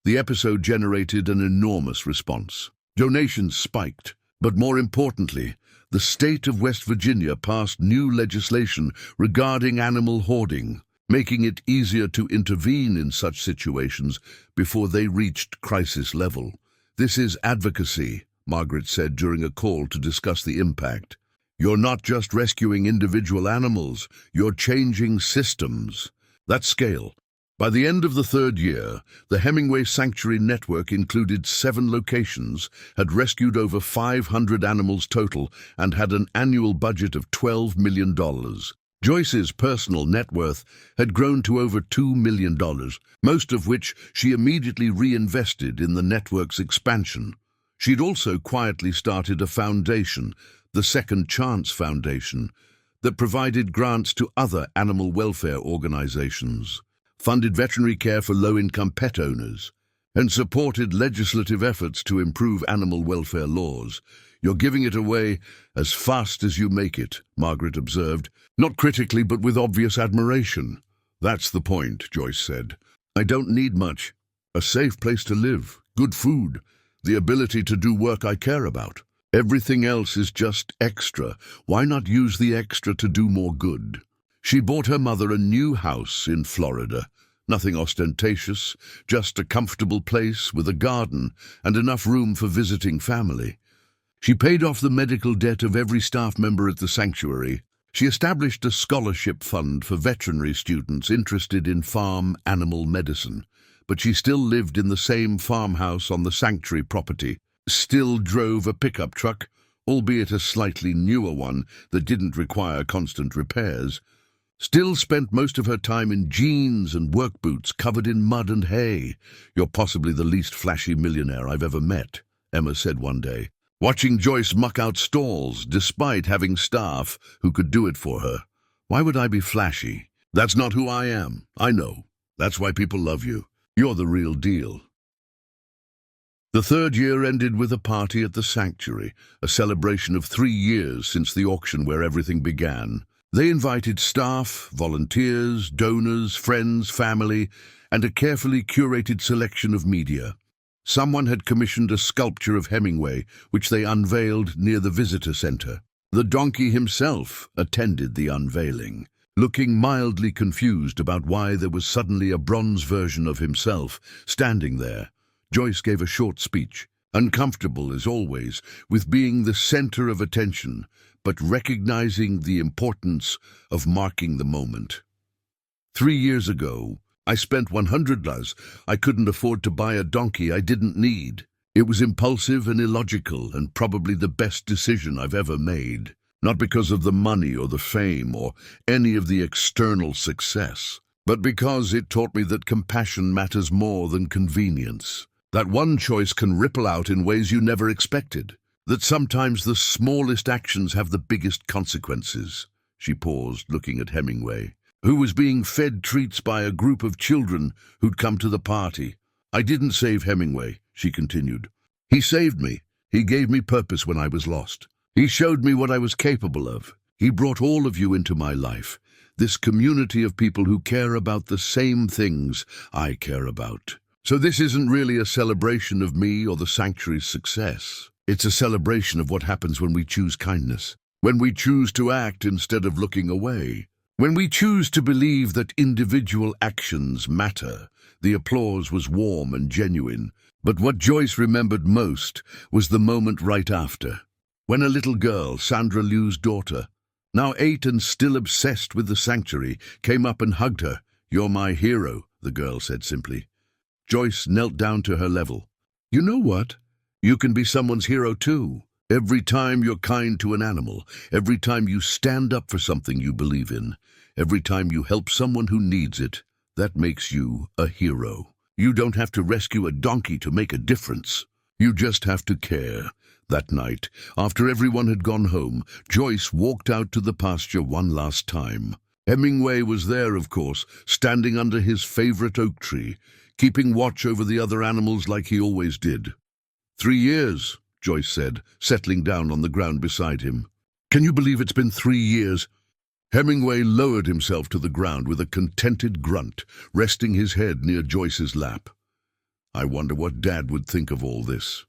The episode generated an enormous response. Donations spiked, but more importantly, the state of West Virginia passed new legislation regarding animal hoarding, making it easier to intervene in such situations before they reached crisis level. "This is advocacy," Margaret said during a call to discuss the impact. "You're not just rescuing individual animals, you're changing systems." That scale. By the end of the third year, the Hemingway Sanctuary Network included 7 locations, had rescued over 500 animals total, and had an annual budget of $12 million. Joyce's personal net worth had grown to over $2 million, most of which she immediately reinvested in the network's expansion. She'd also quietly started a foundation, the Second Chance Foundation, that provided grants to other animal welfare organizations, funded veterinary care for low-income pet owners, and supported legislative efforts to improve animal welfare laws. "You're giving it away as fast as you make it," Margaret observed, not critically but with obvious admiration. "That's the point," Joyce said. "I don't need much. A safe place to live, good food, the ability to do work I care about. Everything else is just extra. Why not use the extra to do more good?" She bought her mother a new house in Florida. Nothing ostentatious, just a comfortable place with a garden and enough room for visiting family. She paid off the medical debt of every staff member at the sanctuary. She established a scholarship fund for veterinary students interested in farm animal medicine. But she still lived in the same farmhouse on the sanctuary property, still drove a pickup truck, albeit a slightly newer one that didn't require constant repairs, still spent most of her time in jeans and work boots covered in mud and hay. "You're possibly the least flashy millionaire I've ever met," Emma said one day, watching Joyce muck out stalls despite having staff who could do it for her. "Why would I be flashy? That's not who I am. I know. That's why people love you. You're the real deal." The third year ended with a party at the sanctuary, a celebration of 3 years since the auction where everything began. They invited staff, volunteers, donors, friends, family, and a carefully curated selection of media. Someone had commissioned a sculpture of Hemingway, which they unveiled near the visitor center. The donkey himself attended the unveiling, looking mildly confused about why there was suddenly a bronze version of himself standing there. Joyce gave a short speech, uncomfortable as always, with being the center of attention, but recognizing the importance of marking the moment. 3 years ago, I spent $100. I couldn't afford to buy a donkey I didn't need. It was impulsive and illogical and probably the best decision I've ever made. Not because of the money or the fame or any of the external success, but because it taught me that compassion matters more than convenience. That one choice can ripple out in ways you never expected. That sometimes the smallest actions have the biggest consequences. She paused, looking at Hemingway, who was being fed treats by a group of children who'd come to the party. "I didn't save Hemingway," she continued. "He saved me. He gave me purpose when I was lost. He showed me what I was capable of. He brought all of you into my life, this community of people who care about the same things I care about. So this isn't really a celebration of me or the sanctuary's success. It's a celebration of what happens when we choose kindness, when we choose to act instead of looking away, when we choose to believe that individual actions matter." The applause was warm and genuine, But what Joyce remembered most was the moment right after, when a little girl, Sandra Liu's daughter, now 8 and still obsessed with the sanctuary, came up and hugged her. "You're my hero," the girl said simply. Joyce knelt down to her level. "You know what? You can be someone's hero too. Every time you're kind to an animal, every time you stand up for something you believe in, every time you help someone who needs it, that makes you a hero. You don't have to rescue a donkey to make a difference. You just have to care." That night, after everyone had gone home, Joyce walked out to the pasture one last time. Hemingway was there, of course, standing under his favorite oak tree, keeping watch over the other animals like he always did. 3 years, Joyce said, settling down on the ground beside him. "Can you believe it's been 3 years? Hemingway lowered himself to the ground with a contented grunt, resting his head near Joyce's lap. "I wonder what Dad would think of all this,"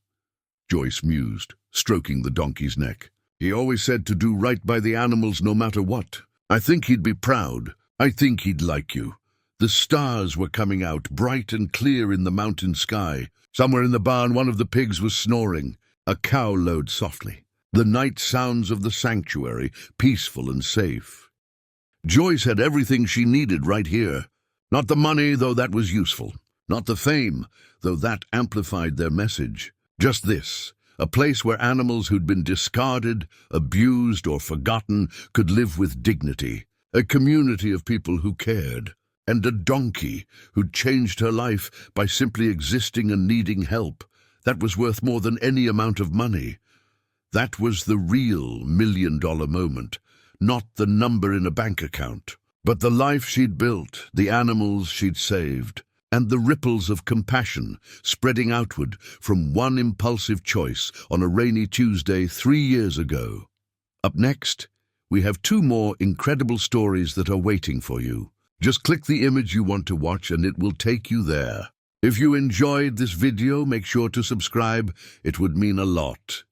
Joyce mused, stroking the donkey's neck. "He always said to do right by the animals no matter what. I think he'd be proud. I think he'd like you." The stars were coming out, bright and clear in the mountain sky. Somewhere in the barn, one of the pigs was snoring. A cow lowed softly. The night sounds of the sanctuary, peaceful and safe. Joyce had everything she needed right here. Not the money, though that was useful. Not the fame, though that amplified their message. Just this, a place where animals who'd been discarded, abused, or forgotten could live with dignity. A community of people who cared. And a donkey who'd changed her life by simply existing and needing help. That was worth more than any amount of money. That was the real $1,000,000 moment. Not the number in a bank account, but the life she'd built, the animals she'd saved, and the ripples of compassion spreading outward from one impulsive choice on a rainy Tuesday 3 years ago. Up next, we have 2 more incredible stories that are waiting for you. Just click the image you want to watch and it will take you there. If you enjoyed this video, make sure to subscribe. It would mean a lot.